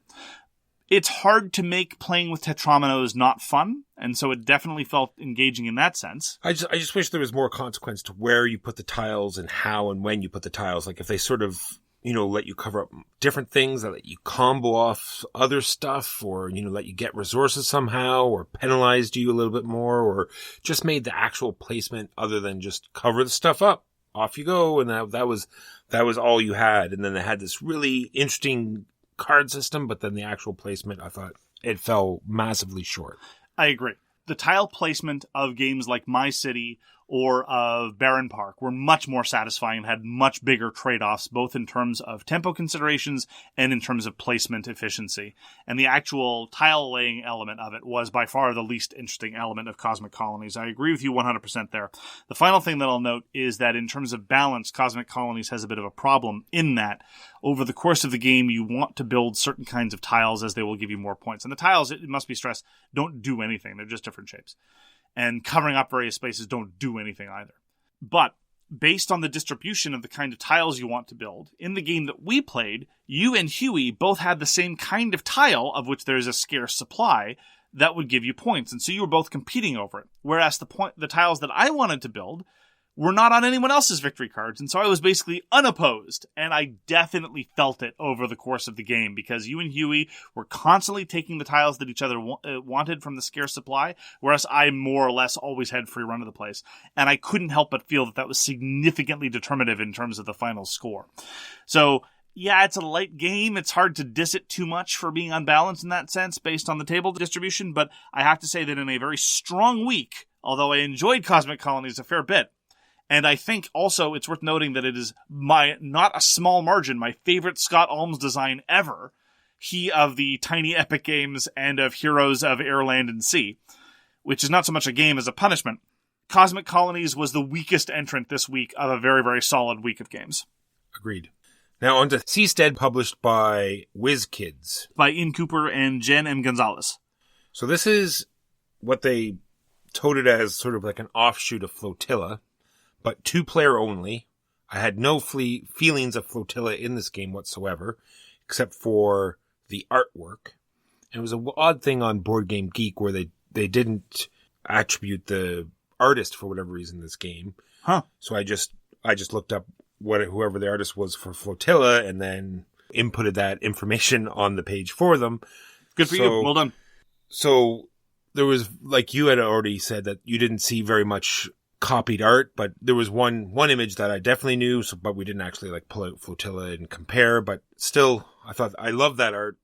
It's hard to make playing with Tetrominoes not fun, and so it definitely felt engaging in that sense. I just wish there was more consequence to where you put the tiles and how and when you put the tiles. Like if they sort of, let you cover up different things, that let you combo off other stuff, or, let you get resources somehow, or penalized you a little bit more, or just made the actual placement other than just cover the stuff up. off you go. And that was all you had. And then they had this really interesting card system, but then the actual placement, I thought it fell massively short. I agree. The tile placement of games like My City or of Barren Park were much more satisfying and had much bigger trade-offs, both in terms of tempo considerations and in terms of placement efficiency. And the actual tile-laying element of it was by far the least interesting element of Cosmic Colonies. I agree with you 100% there. The final thing that I'll note is that in terms of balance, Cosmic Colonies has a bit of a problem in that over the course of the game, you want to build certain kinds of tiles as they will give you more points. And the tiles, it must be stressed, don't do anything. They're just different shapes. And covering up various spaces don't do anything either. But based on the distribution of the kind of tiles you want to build, in the game that we played, you and Huey both had the same kind of tile, of which there is a scarce supply, that would give you points. And so you were both competing over it. Whereas the tiles that I wanted to build were not on anyone else's victory cards, and so I was basically unopposed, and I definitely felt it over the course of the game, because you and Huey were constantly taking the tiles that each other wanted from the scarce supply, whereas I more or less always had free run of the place, and I couldn't help but feel that was significantly determinative in terms of the final score. So, yeah, it's a light game. It's hard to diss it too much for being unbalanced in that sense based on the table distribution, but I have to say that in a very strong week, although I enjoyed Cosmic Colonies a fair bit, and I think also it's worth noting that it is not a small margin, my favorite Scott Almes design ever. He of the Tiny Epic games and of Heroes of Air, Land, and Sea, which is not so much a game as a punishment. Cosmic Colonies was the weakest entrant this week of a very, very solid week of games. Agreed. Now on to Seastead, published by WizKids. By Ian Cooper and Jen M. Gonzalez. So this is what they touted as sort of like an offshoot of Flotilla, but 2-player only. I had no feelings of Flotilla in this game whatsoever, except for the artwork. And it was an odd thing on Board Game Geek where they didn't attribute the artist for whatever reason in this game. Huh. So I just looked up whoever the artist was for Flotilla and then inputted that information on the page for them. Good for you. Well done. So there was, like you had already said, that you didn't see very much copied art, but there was one image that I definitely knew, but we didn't actually like pull out Flotilla and compare. But still, I love that art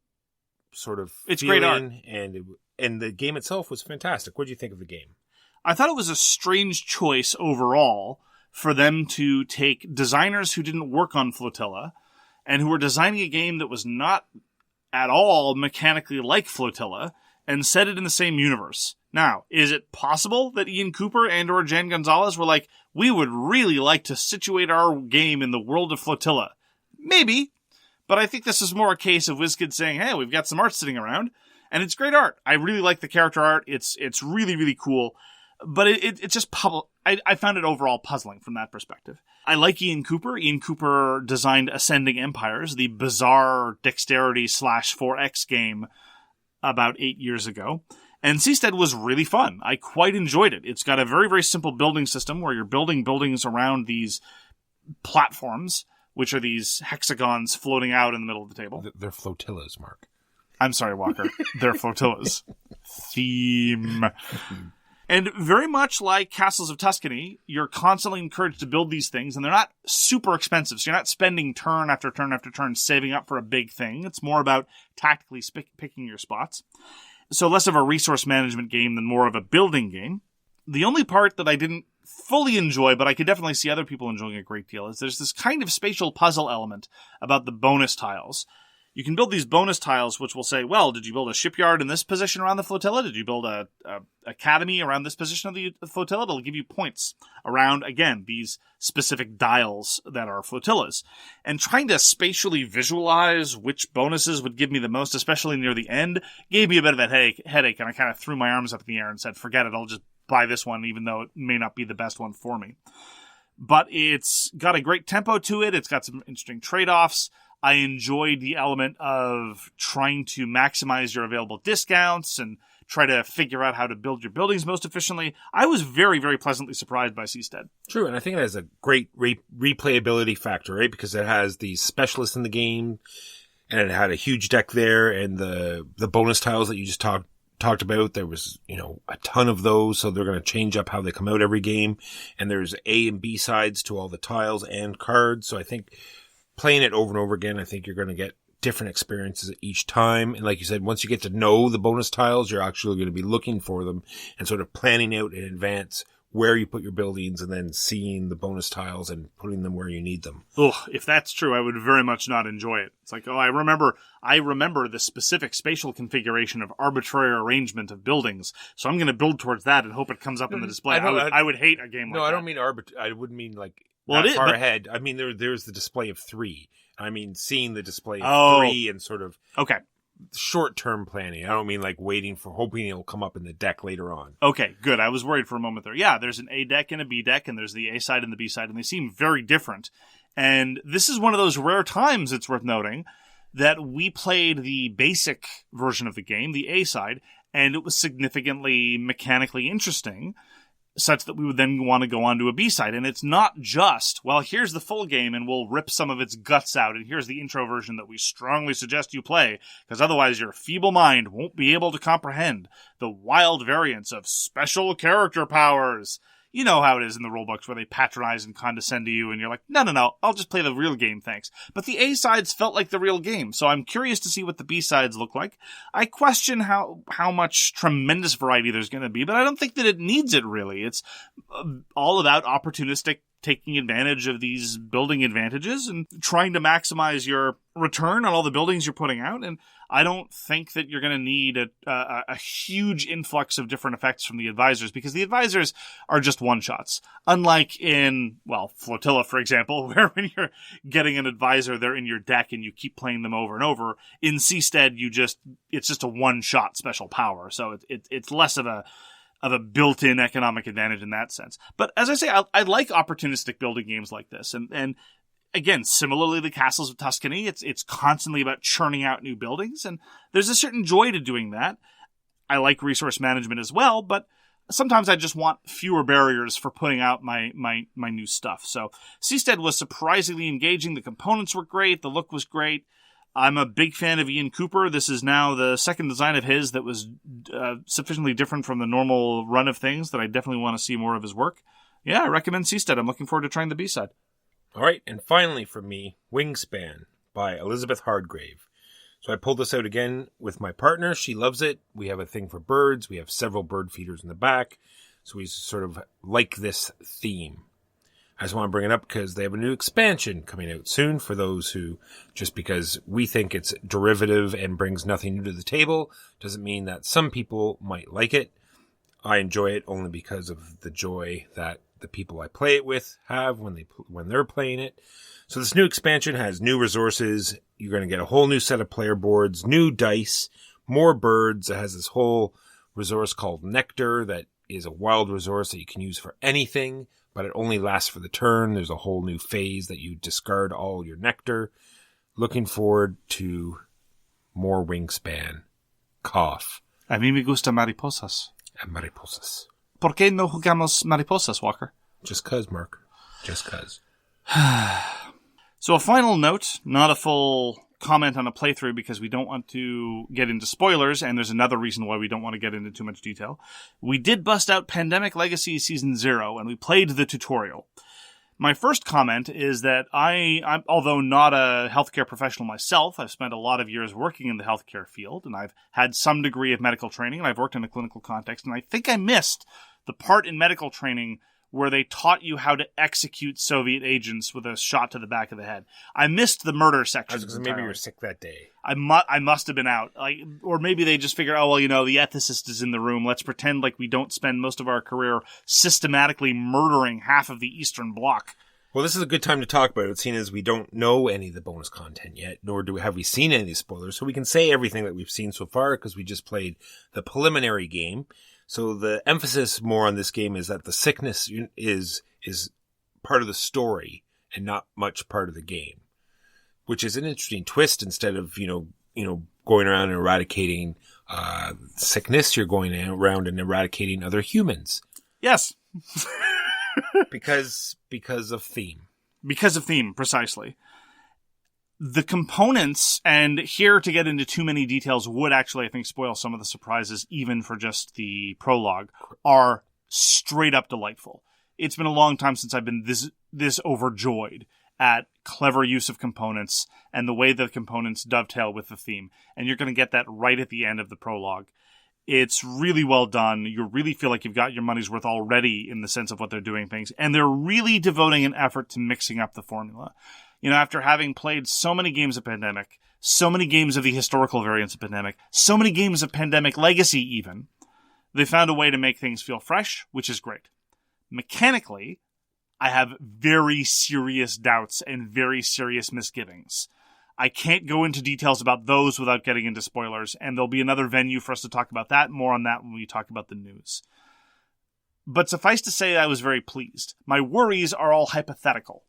sort of. It's great art, and the game itself was fantastic. What did you think of the game? I thought it was a strange choice overall for them to take designers who didn't work on Flotilla and who were designing a game that was not at all mechanically like Flotilla and set it in the same universe. Now, is it possible that Ian Cooper and or Jen Gonzalez were like, we would really like to situate our game in the world of Flotilla? Maybe, but I think this is more a case of WizKids saying, hey, we've got some art sitting around, and it's great art. I really like the character art. It's really, really cool, but it's just I found it overall puzzling from that perspective. I like Ian Cooper. Ian Cooper designed Ascending Empires, the bizarre dexterity /4X game about 8 years ago. And Seastead was really fun. I quite enjoyed it. It's got a very, very simple building system where you're building buildings around these platforms, which are these hexagons floating out in the middle of the table. They're flotillas, Mark. I'm sorry, Walker. They're flotillas. Theme. And very much like Castles of Tuscany, you're constantly encouraged to build these things, and they're not super expensive, so you're not spending turn after turn after turn saving up for a big thing. It's more about tactically picking your spots. So less of a resource management game than more of a building game. The only part that I didn't fully enjoy, but I could definitely see other people enjoying a great deal, is there's this kind of spatial puzzle element about the bonus tiles. You can build these bonus tiles which will say, well, did you build a shipyard in this position around the flotilla? Did you build a academy around this position of the flotilla? It'll give you points around, again, these specific dials that are flotillas. And trying to spatially visualize which bonuses would give me the most, especially near the end, gave me a bit of a headache, and I kind of threw my arms up in the air and said, forget it, I'll just buy this one, even though it may not be the best one for me. But it's got a great tempo to it. It's got some interesting trade-offs. I enjoyed the element of trying to maximize your available discounts and try to figure out how to build your buildings most efficiently. I was very, very pleasantly surprised by Seastead. True, and I think it has a great replayability factor, right? Because it has the specialists in the game, and it had a huge deck there, and the bonus tiles that you just talked talked about, there was, a ton of those. So they're going to change up how they come out every game. And there's A and B sides to all the tiles and cards. So I think playing it over and over again, I think you're going to get different experiences each time. And like you said, once you get to know the bonus tiles, you're actually going to be looking for them and sort of planning out in advance where you put your buildings and then seeing the bonus tiles and putting them where you need them. Ugh, if that's true, I would very much not enjoy it. It's like, I remember the specific spatial configuration of arbitrary arrangement of buildings, so I'm going to build towards that and hope it comes up in the display. I would hate a game like that. No, I don't mean I wouldn't mean like ahead. I mean, there's the display of 3. I mean, seeing the display of 3 and sort of short-term planning. I don't mean like hoping it'll come up in the deck later on. Okay, good. I was worried for a moment there. Yeah, there's an A deck and a B deck, and there's the A side and the B side, and they seem very different. And this is one of those rare times, it's worth noting, that we played the basic version of the game, the A side, and it was significantly mechanically interesting, such that we would then want to go on to a B-side. And it's not just, well, here's the full game and we'll rip some of its guts out, and here's the intro version that we strongly suggest you play, because otherwise your feeble mind won't be able to comprehend the wild variants of special character powers. You know how it is in the rulebooks where they patronize and condescend to you, and you're like, no, I'll just play the real game, thanks. But the A-sides felt like the real game, so I'm curious to see what the B-sides look like. I question how much tremendous variety there's going to be, but I don't think that it needs it, really. It's all about opportunistic taking advantage of these building advantages and trying to maximize your return on all the buildings you're putting out. And I don't think that you're going to need a huge influx of different effects from the advisors, because the advisors are just one-shots. Unlike in, Flotilla, for example, where when you're getting an advisor, they're in your deck and you keep playing them over and over. In Seastead, it's just a one-shot special power. So it's less of a built-in economic advantage in that sense. But as I say, I like opportunistic building games like this. And again, similarly, the Castles of Tuscany, it's constantly about churning out new buildings, and there's a certain joy to doing that. I like resource management as well, but sometimes I just want fewer barriers for putting out my new stuff. So Seastead was surprisingly engaging. The components were great. The look was great. I'm a big fan of Ian Cooper. This is now the second design of his that was sufficiently different from the normal run of things that I definitely want to see more of his work. Yeah, I recommend Seastead. I'm looking forward to trying the B-side. All right, and finally for me, Wingspan by Elizabeth Hardgrave. So I pulled this out again with my partner. She loves it. We have a thing for birds. We have several bird feeders in the back. So we sort of like this theme. I just want to bring it up because they have a new expansion coming out soon for those who, just because we think it's derivative and brings nothing new to the table, doesn't mean that some people might like it. I enjoy it only because of the joy that the people I play it with have when they're playing it. So this new expansion has new resources. You're going to get a whole new set of player boards, new dice, more birds. It has this whole resource called Nectar that is a wild resource that you can use for anything, but it only lasts for the turn. There's a whole new phase that you discard all your nectar. Looking forward to more Wingspan. Cough. A mí me gusta mariposas. And mariposas. ¿Por qué no jugamos mariposas, Walker? Just cuz, Mark. Just cuz. So a final note, not a full comment on a playthrough because we don't want to get into spoilers, and there's another reason why we don't want to get into too much detail. We did bust out Pandemic Legacy Season 0, and we played the tutorial. My first comment is that I'm although not a healthcare professional myself, I've spent a lot of years working in the healthcare field, and I've had some degree of medical training, and I've worked in a clinical context, and I think I missed the part in medical training where they taught you how to execute Soviet agents with a shot to the back of the head. I missed the murder section. Maybe you were sick that day. I must have been out. Or maybe they just figured, the ethicist is in the room. Let's pretend like we don't spend most of our career systematically murdering half of the Eastern Bloc. Well, this is a good time to talk about it, seeing as we don't know any of the bonus content yet, nor have we seen any of these spoilers. So we can say everything that we've seen so far because we just played the preliminary game. So the emphasis more on this game is that the sickness is part of the story and not much part of the game, which is an interesting twist. Instead of, going around and eradicating sickness, you're going around and eradicating other humans. Yes. because of theme. Because of theme, precisely. The components, and here to get into too many details would actually, I think, spoil some of the surprises, even for just the prologue, are straight up delightful. It's been a long time since I've been this overjoyed at clever use of components and the way the components dovetail with the theme. And you're going to get that right at the end of the prologue. It's really well done. You really feel like you've got your money's worth already in the sense of what they're doing things. And they're really devoting an effort to mixing up the formula. You know, after having played so many games of Pandemic, so many games of the historical variants of Pandemic, so many games of Pandemic Legacy even, they found a way to make things feel fresh, which is great. Mechanically, I have very serious doubts and very serious misgivings. I can't go into details about those without getting into spoilers, and there'll be another venue for us to talk about that, more on that when we talk about the news. But suffice to say, I was very pleased. My worries are all hypothetical.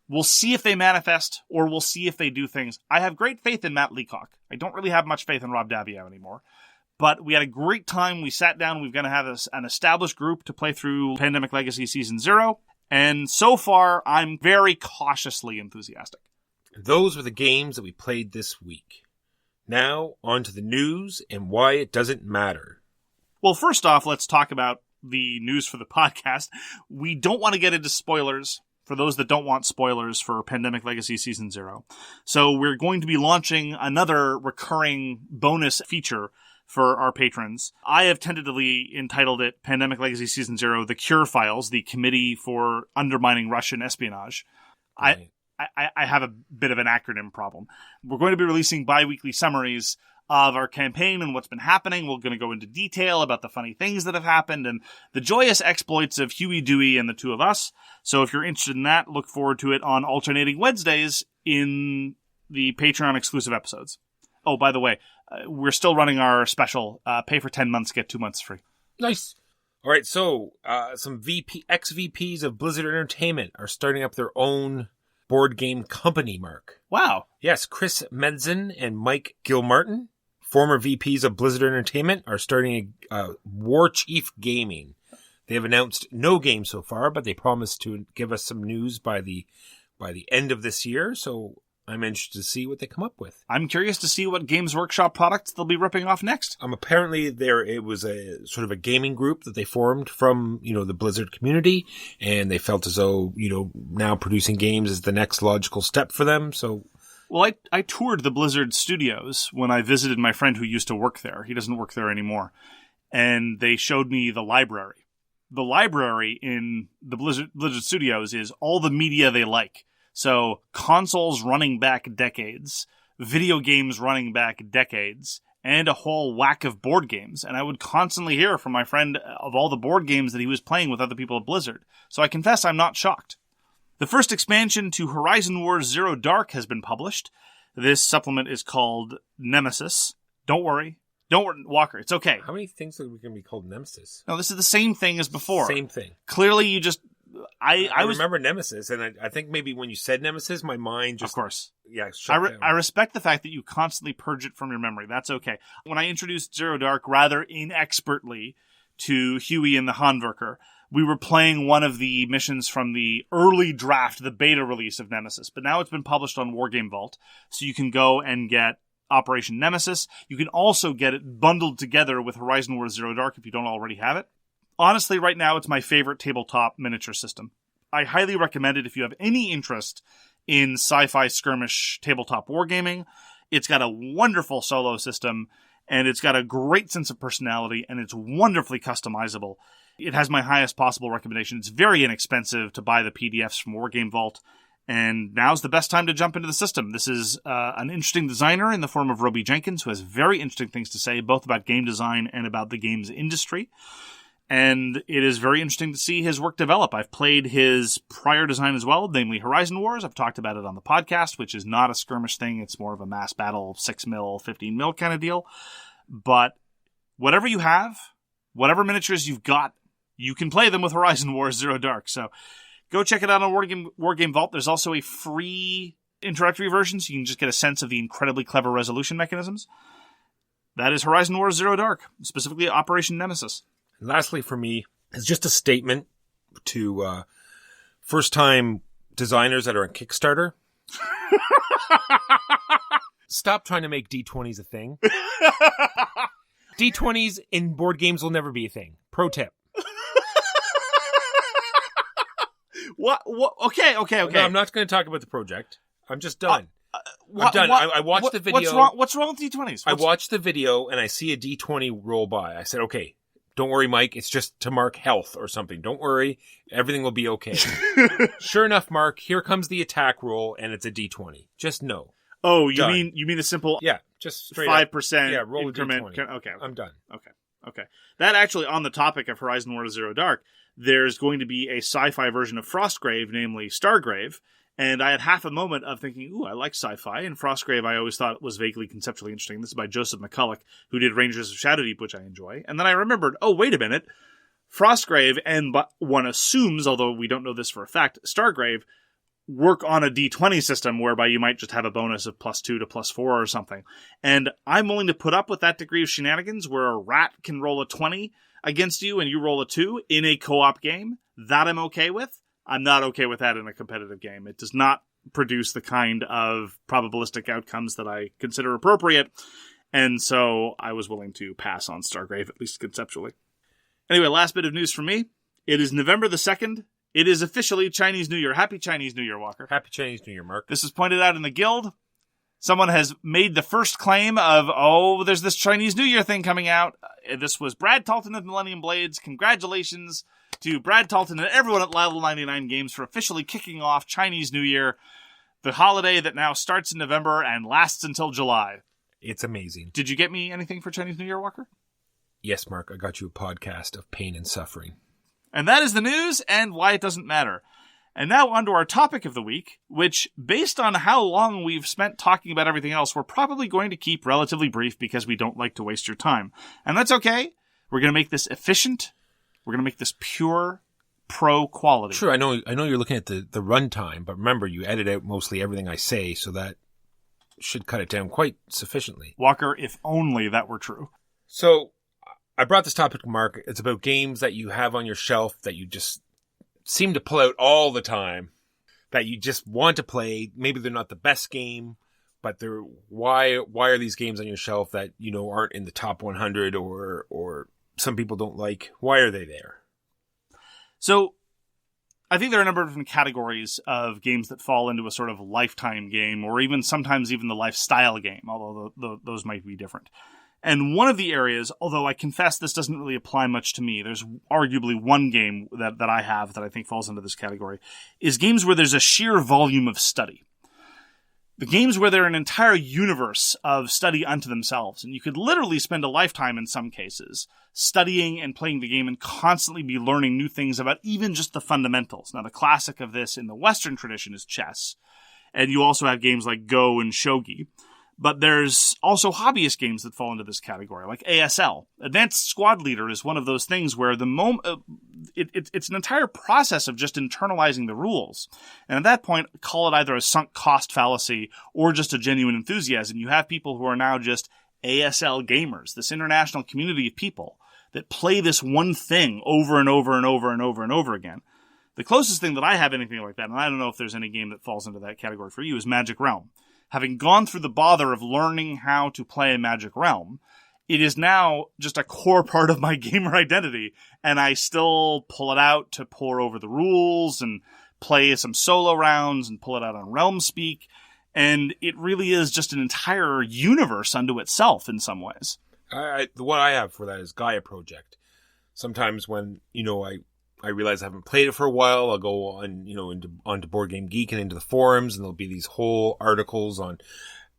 We'll see if they manifest, or we'll see if they do things. I have great faith in Matt Leacock. I don't really have much faith in Rob Daviau anymore. But we had a great time. We sat down. We're going to have an established group to play through Pandemic Legacy Season 0. And so far, I'm very cautiously enthusiastic. Those were the games that we played this week. Now, on to the news and why it doesn't matter. Well, first off, let's talk about the news for the podcast. We don't want to get into spoilers for those that don't want spoilers for Pandemic Legacy Season 0. So we're going to be launching another recurring bonus feature for our patrons. I have tentatively entitled it Pandemic Legacy Season 0, the C.U.R.E Files, the Committee for Undermining Russian Espionage. Right. I have a bit of an acronym problem. We're going to be releasing bi-weekly summaries of our campaign and what's been happening. We're going to go into detail about the funny things that have happened and the joyous exploits of Huey, Dewey, and the two of us. So if you're interested in that, look forward to it on alternating Wednesdays in the Patreon exclusive episodes. Oh, by the way, we're still running our special, pay for 10 months, get 2 months free. Nice. All right, so some ex-VPs of Blizzard Entertainment are starting up their own board game company, Mark. Wow. Yes, Chris Medzin and Mike Gilmartin, former VPs of Blizzard Entertainment, are starting Warchief Gaming. They have announced no game so far, but they promised to give us some news by the end of this year, so I'm interested to see what they come up with. I'm curious to see what Games Workshop products they'll be ripping off next. Apparently it was a sort of a gaming group that they formed from, the Blizzard community, and they felt as though, now producing games is the next logical step for them. So, well, I toured the Blizzard studios when I visited my friend who used to work there. He doesn't work there anymore. And they showed me the library. The library in the Blizzard studios is all the media they like. So consoles running back decades, video games running back decades, and a whole whack of board games. And I would constantly hear from my friend of all the board games that he was playing with other people at Blizzard. So I confess I'm not shocked. The first expansion to Horizon Wars Zero Dark has been published. This supplement is called Nemesis. Don't worry, Walker, it's okay. How many things are we going to be called Nemesis? No, this is the same thing as before. Same thing. Clearly you just... I remember Nemesis, and I think maybe when you said Nemesis, my mind just... Of course. Yeah, shut down. I respect the fact that you constantly purge it from your memory. That's okay. When I introduced Zero Dark rather inexpertly to Huey and the Handwerker, we were playing one of the missions from the early draft, the beta release of Nemesis. But now it's been published on Wargame Vault, so you can go and get Operation Nemesis. You can also get it bundled together with Horizon Wars Zero Dark if you don't already have it. Honestly, right now, it's my favorite tabletop miniature system. I highly recommend it if you have any interest in sci-fi skirmish tabletop wargaming. It's got a wonderful solo system, and it's got a great sense of personality, and it's wonderfully customizable. It has my highest possible recommendation. It's very inexpensive to buy the PDFs from Wargame Vault, and now's the best time to jump into the system. This is an interesting designer in the form of Roby Jenkins, who has very interesting things to say, both about game design and about the games industry. And it is very interesting to see his work develop. I've played his prior design as well, namely Horizon Wars. I've talked about it on the podcast, which is not a skirmish thing. It's more of a mass battle, 6 mil, 15 mil kind of deal. But whatever you have, whatever miniatures you've got, you can play them with Horizon Wars Zero Dark. So go check it out on Wargame Vault. There's also a free introductory version, so you can just get a sense of the incredibly clever resolution mechanisms. That is Horizon Wars Zero Dark, specifically Operation Nemesis. Lastly, for me, it's just a statement to first-time designers that are on Kickstarter. Stop trying to make D20s a thing. D20s in board games will never be a thing. Pro tip. What? Okay. No, I'm not going to talk about the project. I'm just done. I'm done. I watched the video. What's wrong with D20s? I watched the video and I see a D20 roll by. I said, okay, don't worry, Mike. It's just to mark health or something. Don't worry. Everything will be okay. Sure enough, Mark, here comes the attack roll and it's a D20. Just no. Oh, you mean a simple just straight 5% up. Roll increment? a D20. Okay. I'm done. Okay. That actually, on the topic of Horizon War to Zero Dark, there's going to be a sci-fi version of Frostgrave, namely Stargrave. And I had half a moment of thinking, ooh, I like sci-fi. And Frostgrave I always thought was vaguely conceptually interesting. This is by Joseph McCulloch, who did Rangers of Shadowdeep, which I enjoy. And then I remembered, oh, wait a minute. Frostgrave and one assumes, although we don't know this for a fact, Stargrave work on a D20 system whereby you might just have a bonus of +2 to +4 or something. And I'm willing to put up with that degree of shenanigans where a rat can roll a 20 against you and you roll a 2 in a co-op game. That I'm okay with. I'm not okay with that in a competitive game. It does not produce the kind of probabilistic outcomes that I consider appropriate. And so I was willing to pass on Stargrave, at least conceptually. Anyway, last bit of news from me. It is November the 2nd. It is officially Chinese New Year. Happy Chinese New Year, Walker. Happy Chinese New Year, Mark. This is pointed out in the guild. Someone has made the first claim of, there's this Chinese New Year thing coming out. This was Brad Talton of Millennium Blades. Congratulations to Brad Talton and everyone at Level 99 Games for officially kicking off Chinese New Year, the holiday that now starts in November and lasts until July. It's amazing. Did you get me anything for Chinese New Year, Walker? Yes, Mark. I got you a podcast of pain and suffering. And that is the news and why it doesn't matter. And now on to our topic of the week, which, based on how long we've spent talking about everything else, we're probably going to keep relatively brief because we don't like to waste your time. And that's okay. We're going to make this efficient. We're going to make this pure pro quality. Sure, I know you're looking at the runtime, but remember, you edit out mostly everything I say, so that should cut it down quite sufficiently. Walker, if only that were true. So, I brought this topic, Mark. It's about games that you have on your shelf that you just seem to pull out all the time, that you just want to play. Maybe they're not the best game, but they're why are these games on your shelf that, aren't in the top 100 or some people don't like? Why are they there? So, I think there are a number of different categories of games that fall into a sort of lifetime game, or even sometimes even the lifestyle game, although those might be different. And one of the areas, although I confess this doesn't really apply much to me, there's arguably one game that I have that I think falls into this category, is games where there's a sheer volume of study. The games where they're an entire universe of study unto themselves, and you could literally spend a lifetime in some cases studying and playing the game and constantly be learning new things about even just the fundamentals. Now, the classic of this in the Western tradition is chess, and you also have games like Go and Shogi. But there's also hobbyist games that fall into this category, like ASL. Advanced Squad Leader is one of those things where it's an entire process of just internalizing the rules. And at that point, call it either a sunk cost fallacy or just a genuine enthusiasm. You have people who are now just ASL gamers, this international community of people that play this one thing over and over and over and over and over again. The closest thing that I have anything like that, and I don't know if there's any game that falls into that category for you, is Magic Realm. Having gone through the bother of learning how to play Magic Realm, it is now just a core part of my gamer identity, and I still pull it out to pore over the rules and play some solo rounds and pull it out on Realm Speak, and it really is just an entire universe unto itself in some ways. What I have for that is Gaia Project. Sometimes when, I realize I haven't played it for a while, I'll go on, onto Board Game Geek and into the forums, and there'll be these whole articles on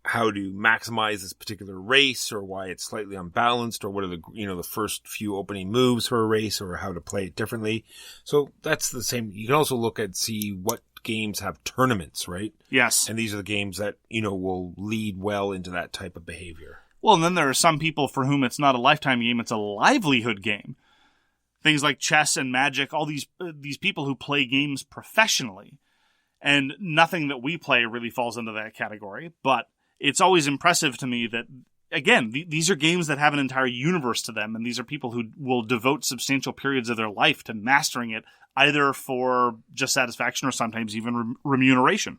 how to maximize this particular race, or why it's slightly unbalanced, or what are the first few opening moves for a race, or how to play it differently. So that's the same. You can also look at see what games have tournaments, right? Yes. And these are the games that, will lead well into that type of behavior. Well, and then there are some people for whom it's not a lifetime game, it's a livelihood game. Things like chess and Magic, all these people who play games professionally. And nothing that we play really falls into that category. But it's always impressive to me that, again, these are games that have an entire universe to them. And these are people who will devote substantial periods of their life to mastering it, either for just satisfaction or sometimes even remuneration.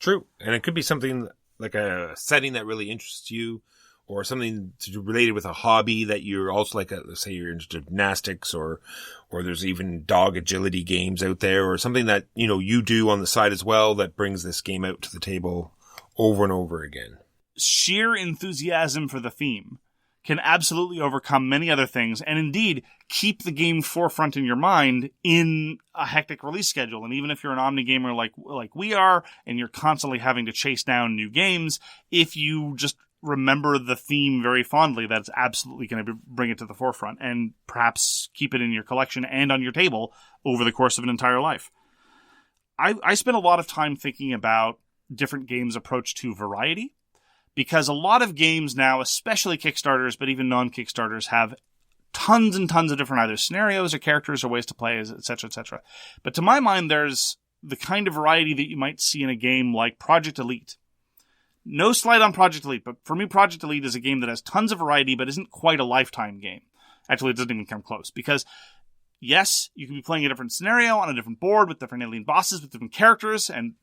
True. And it could be something like a setting that really interests you, or something related with a hobby that you're also like, let's say you're into gymnastics, or there's even dog agility games out there, or something that, you do on the side as well that brings this game out to the table over and over again. Sheer enthusiasm for the theme can absolutely overcome many other things, and indeed keep the game forefront in your mind in a hectic release schedule. And even if you're an omni gamer like we are, and you're constantly having to chase down new games, if you just remember the theme very fondly, that's absolutely going to bring it to the forefront, and perhaps keep it in your collection and on your table over the course of an entire life. I spent a lot of time thinking about different games' approach to variety, because a lot of games now, especially Kickstarters, but even non-Kickstarters, have tons and tons of different either scenarios or characters or ways to play, etc., etc. But to my mind, there's the kind of variety that you might see in a game like Project Elite. No slight on Project Elite, but for me, Project Elite is a game that has tons of variety, but isn't quite a lifetime game. Actually, it doesn't even come close, because yes, you can be playing a different scenario on a different board with different alien bosses, with different characters, and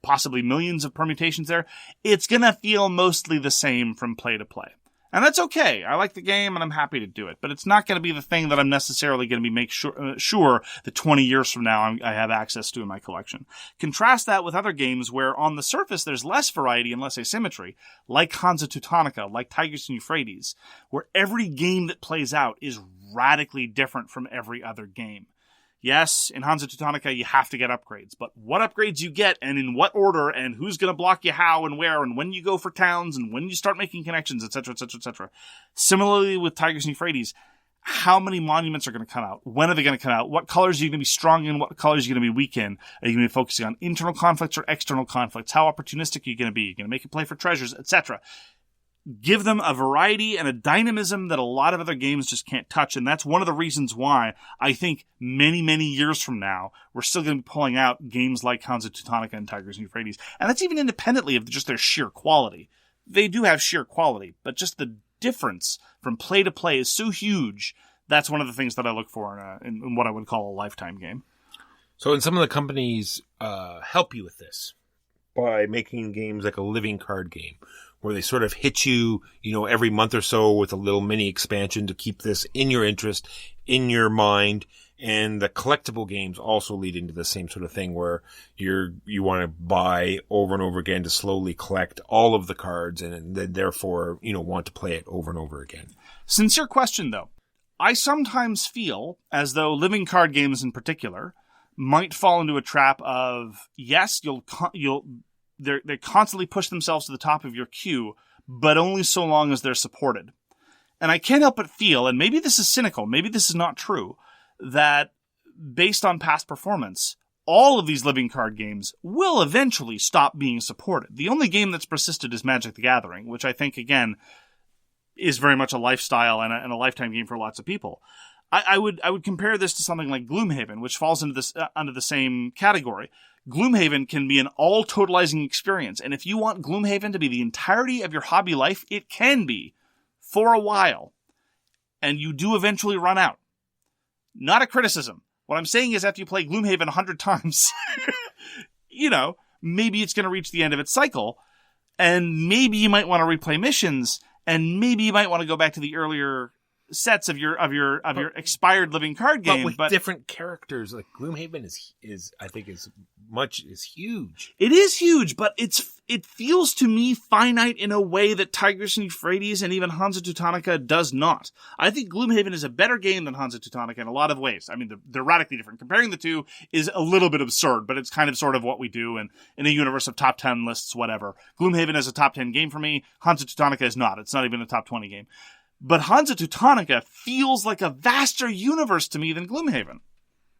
possibly millions of permutations there. It's going to feel mostly the same from play to play. And that's okay. I like the game, and I'm happy to do it. But it's not going to be the thing that I'm necessarily going to be sure that 20 years from now I have access to in my collection. Contrast that with other games where on the surface there's less variety and less asymmetry, like Hansa Teutonica, like Tigris and Euphrates, where every game that plays out is radically different from every other game. Yes, in Hansa Teutonica you have to get upgrades, but what upgrades you get and in what order and who's going to block you how and where and when you go for towns and when you start making connections, etc., etc., etc. Similarly with Tigris and Euphrates, how many monuments are going to come out? When are they going to come out? What colors are you going to be strong in? What colors are you going to be weak in? Are you going to be focusing on internal conflicts or external conflicts? How opportunistic are you going to be? Are you going to make it play for treasures, etc.? Give them a variety and a dynamism that a lot of other games just can't touch. And that's one of the reasons why I think many, many years from now, we're still going to be pulling out games like Hansa Teutonica and Tigris and Euphrates. And that's even independently of just their sheer quality. They do have sheer quality, but just the difference from play to play is so huge. That's one of the things that I look for in what I would call a lifetime game. So, and some of the companies help you with this by making games like a living card game, where they sort of hit you, every month or so with a little mini expansion to keep this in your interest, in your mind. And the collectible games also lead into the same sort of thing where you want to buy over and over again to slowly collect all of the cards and then therefore, want to play it over and over again. Sincere question, though. I sometimes feel as though living card games in particular might fall into a trap of, yes, they constantly push themselves to the top of your queue, but only so long as they're supported. And I can't help but feel, and maybe this is cynical, maybe this is not true, that based on past performance, all of these living card games will eventually stop being supported. The only game that's persisted is Magic the Gathering, which I think, again, is very much a lifestyle and a lifetime game for lots of people. I would compare this to something like Gloomhaven, which falls into this under the same category. Gloomhaven can be an all-totalizing experience, and if you want Gloomhaven to be the entirety of your hobby life, it can be, for a while, and you do eventually run out. Not a criticism. What I'm saying is after you play Gloomhaven 100 times, maybe it's going to reach the end of its cycle, and maybe you might want to replay missions, and maybe you might want to go back to the earlier sets of your expired living card game, but with different characters. Like Gloomhaven is huge. It is huge, but it feels to me finite in a way that Tigris and Euphrates and even Hansa Teutonica does not. I think Gloomhaven is a better game than Hansa Teutonica in a lot of ways. I mean, they're radically different. Comparing the two is a little bit absurd, but it's kind of sort of what we do in a universe of top 10 lists, whatever. Gloomhaven is a top 10 game for me. Hansa Teutonica is not. It's not even a top 20 game. But Hansa Teutonica feels like a vaster universe to me than Gloomhaven.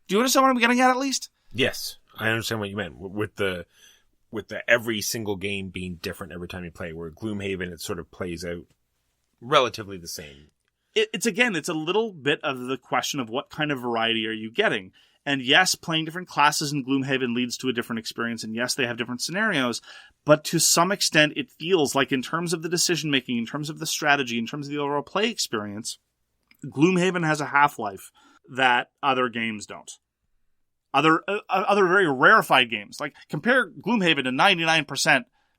Do you understand what I'm getting at least? Yes, I understand what you meant. With the every single game being different every time you play, where Gloomhaven, it sort of plays out relatively the same. It's a little bit of the question of what kind of variety are you getting. And yes, playing different classes in Gloomhaven leads to a different experience. And yes, they have different scenarios. But to some extent, it feels like in terms of the decision-making, in terms of the strategy, in terms of the overall play experience, Gloomhaven has a half-life that other games don't. other very rarefied games. Like, compare Gloomhaven to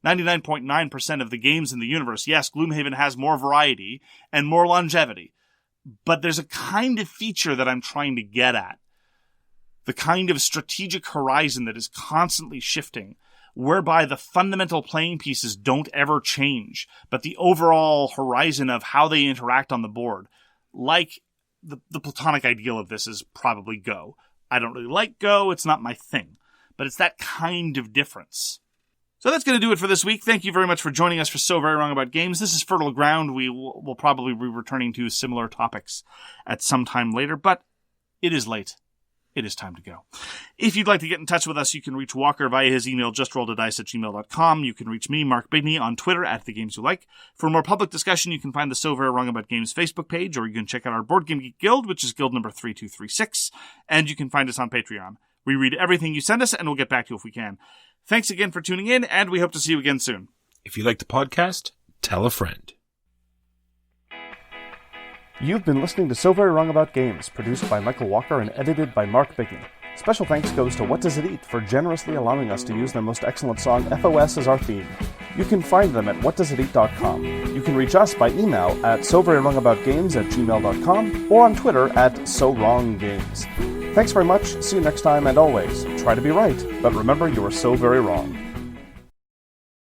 99.9% of the games in the universe. Yes, Gloomhaven has more variety and more longevity, but there's a kind of feature that I'm trying to get at. The kind of strategic horizon that is constantly shifting, whereby the fundamental playing pieces don't ever change, but the overall horizon of how they interact on the board. Like, the platonic ideal of this is probably Go. I don't really like Go, it's not my thing, but it's that kind of difference. So that's going to do it for this week. Thank you very much for joining us for So Very Wrong About Games. This is fertile ground. We will probably be returning to similar topics at some time later, but it is late. It is time to go. If you'd like to get in touch with us, you can reach Walker via his email, justrolledadice@gmail.com. You can reach me, Mark Bigney, on Twitter @TheGamesYouLike. For more public discussion, you can find the So Very Wrong About Games Facebook page, or you can check out our Board Game Geek Guild, which is guild number 3236, and you can find us on Patreon. We read everything you send us, and we'll get back to you if we can. Thanks again for tuning in, and we hope to see you again soon. If you like the podcast, tell a friend. You've been listening to So Very Wrong About Games, produced by Michael Walker and edited by Mark Bigney. Special thanks goes to What Does It Eat for generously allowing us to use their most excellent song, FOS, as our theme. You can find them at whatdoesiteat.com. You can reach us by email at soverywrongaboutgames@gmail.com or on Twitter @SoWrongGames. Thanks very much, see you next time, and always, try to be right, but remember you are so very wrong.